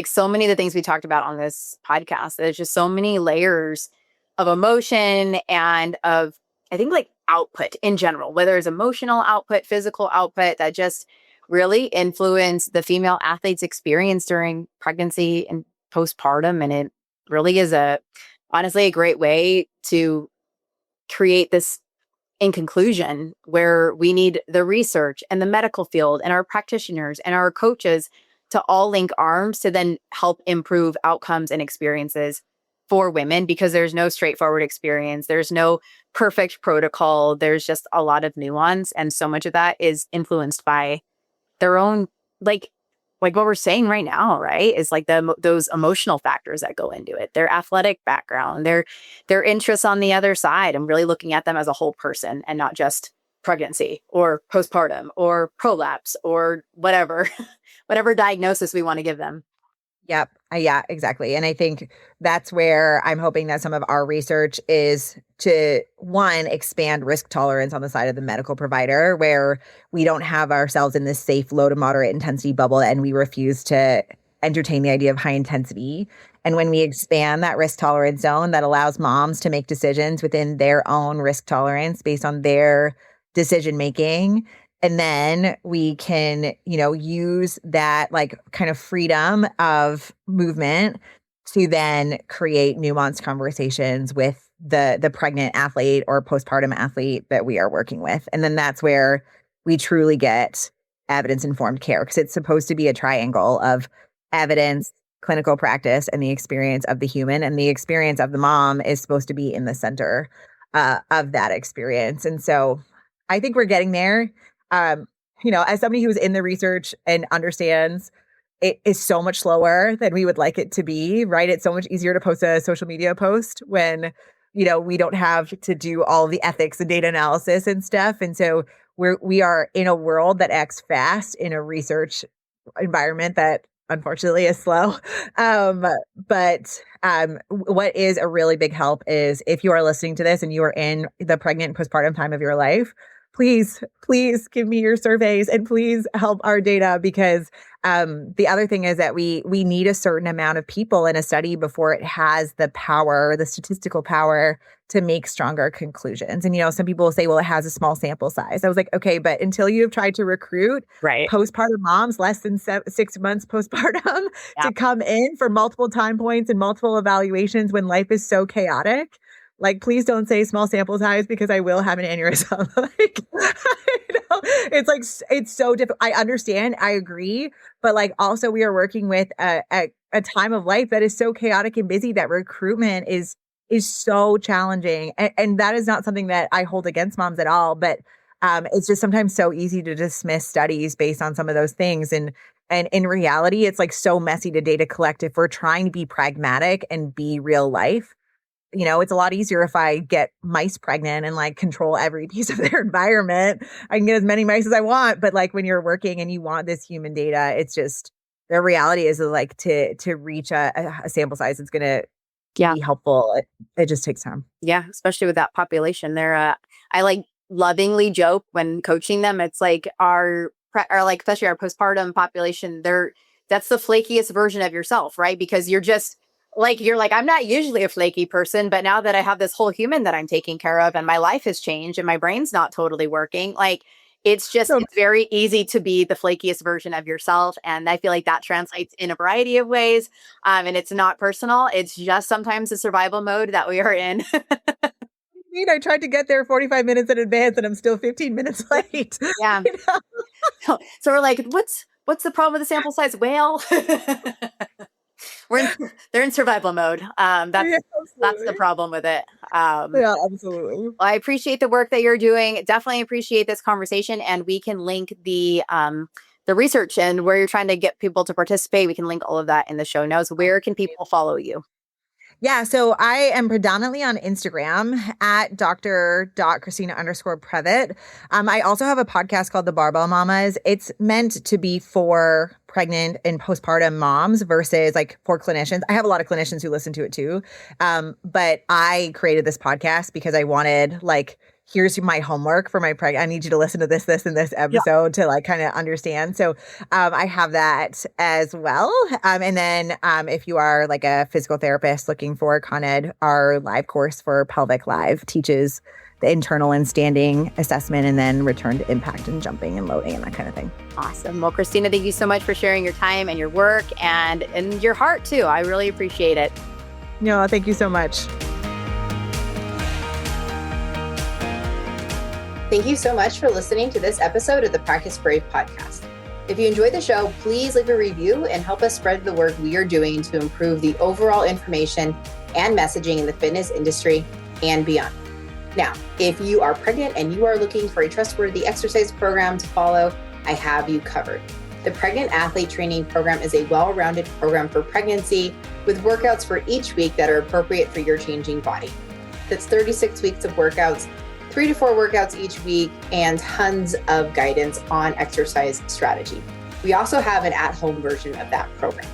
so many of the things we talked about on this podcast, there's just so many layers of emotion and of, I think output in general, whether it's emotional output, physical output, that just really influence the female athlete's experience during pregnancy and postpartum. And it really is honestly a great way to create this, in conclusion, where we need the research and the medical field and our practitioners and our coaches to all link arms to then help improve outcomes and experiences for women, because there's no straightforward experience. There's no perfect protocol. There's just a lot of nuance. And so much of that is influenced by their own, like what we're saying right now, right? Is those emotional factors that go into it, their athletic background, their interests on the other side, and really looking at them as a whole person and not just pregnancy or postpartum or prolapse or whatever diagnosis we want to give them. Yep. Yeah, exactly. And I think that's where I'm hoping that some of our research is to, one, expand risk tolerance on the side of the medical provider, where we don't have ourselves in this safe, low to moderate intensity bubble, and we refuse to entertain the idea of high intensity. And when we expand that risk tolerance zone, that allows moms to make decisions within their own risk tolerance based on their decision making. And then we can, use that kind of freedom of movement to then create nuanced conversations with the pregnant athlete or postpartum athlete that we are working with. And then that's where we truly get evidence-informed care, because it's supposed to be a triangle of evidence, clinical practice, and the experience of the human. And the experience of the mom is supposed to be in the center of that experience. And so I think we're getting there. As somebody who's in the research and understands, it is so much slower than we would like it to be, right? It's so much easier to post a social media post when, we don't have to do all the ethics and data analysis and stuff. And so we are in a world that acts fast in a research environment that unfortunately is slow. But what is a really big help is, if you are listening to this and you are in the pregnant and postpartum time of your life, please give me your surveys and please help our data, because the other thing is that we need a certain amount of people in a study before it has the power, the statistical power, to make stronger conclusions. And, some people will say, well, it has a small sample size. I was like, okay, but until you have tried to recruit postpartum moms less than 6 months postpartum to come in for multiple time points and multiple evaluations when life is so chaotic, please don't say small sample size, because I will have an aneurysm. It's like, it's so difficult. I understand. I agree. But like, also we are working with a time of life that is so chaotic and busy that recruitment is so challenging. And that is not something that I hold against moms at all. But it's just sometimes so easy to dismiss studies based on some of those things. And in reality, it's like so messy to data collect if we're trying to be pragmatic and be real life. You know, it's a lot easier if I get mice pregnant and like control every piece of their environment. I can get as many mice as I want. But like when you're working and you want this human data, it's just the reality is like to reach a sample size, it's going to be helpful. It just takes time. Yeah, especially with that population. I like lovingly joke when coaching them. It's like our like, especially our postpartum population, that's the flakiest version of yourself, right? Because you're like, I'm not usually a flaky person, but now that I have this whole human that I'm taking care of and my life has changed and my brain's not totally working, like it's very easy to be the flakiest version of yourself. And I feel like that translates in a variety of ways. And it's not personal. It's just sometimes the survival mode that we are in. I tried to get there 45 minutes in advance and I'm still 15 minutes late. Yeah. You know? So we're like, what's the problem with the sample size? Well, they're in survival mode. That's the problem with it. Yeah, absolutely. I appreciate the work that you're doing. Definitely appreciate this conversation, and we can link the research and where you're trying to get people to participate. We can link all of that in the show notes. Where can people follow you? Yeah, so I am predominantly on Instagram at Dr.Christina_Prevett. I also have a podcast called The Barbell Mamas. It's meant to be for pregnant and postpartum moms versus like for clinicians. I have a lot of clinicians who listen to it too. But I created this podcast because I wanted like, here's my homework for my I need you to listen to this, and this episode to like kind of understand. So I have that as well. And then if you are like a physical therapist looking for Con Ed, our live course for Pelvic Live teaches the internal and standing assessment and then return to impact and jumping and loading and that kind of thing. Awesome. Well, Christina, thank you so much for sharing your time and your work and your heart too. I really appreciate it. No, thank you so much. Thank you so much for listening to this episode of the Practice Brave podcast. If you enjoyed the show, please leave a review and help us spread the work we are doing to improve the overall information and messaging in the fitness industry and beyond. Now, if you are pregnant and you are looking for a trustworthy exercise program to follow, I have you covered. The Pregnant Athlete Training Program is a well-rounded program for pregnancy with workouts for each week that are appropriate for your changing body. That's 36 weeks of workouts, 3 to 4 workouts each week, and tons of guidance on exercise strategy. We also have an at-home version of that program.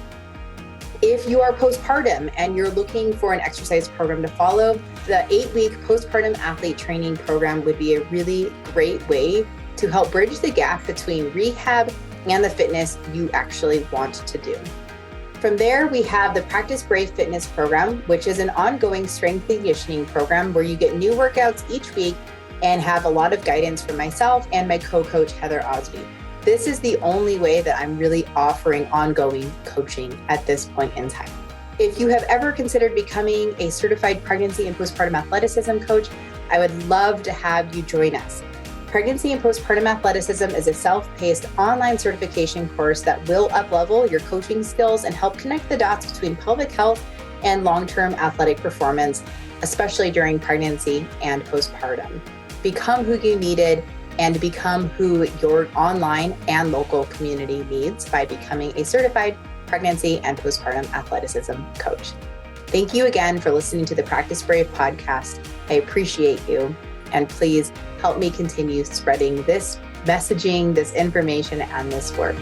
If you are postpartum and you're looking for an exercise program to follow, the 8-week postpartum athlete training program would be a really great way to help bridge the gap between rehab and the fitness you actually want to do. From there, we have the Practice Brave Fitness program, which is an ongoing strength and conditioning program where you get new workouts each week and have a lot of guidance from myself and my co-coach, Heather Osby. This is the only way that I'm really offering ongoing coaching at this point in time. If you have ever considered becoming a certified pregnancy and postpartum athleticism coach, I would love to have you join us. Pregnancy and Postpartum Athleticism is a self-paced online certification course that will up-level your coaching skills and help connect the dots between pelvic health and long-term athletic performance, especially during pregnancy and postpartum. Become who you needed and become who your online and local community needs by becoming a certified pregnancy and postpartum athleticism coach. Thank you again for listening to the Practice Brave podcast. I appreciate you. And please help me continue spreading this messaging, this information, and this work.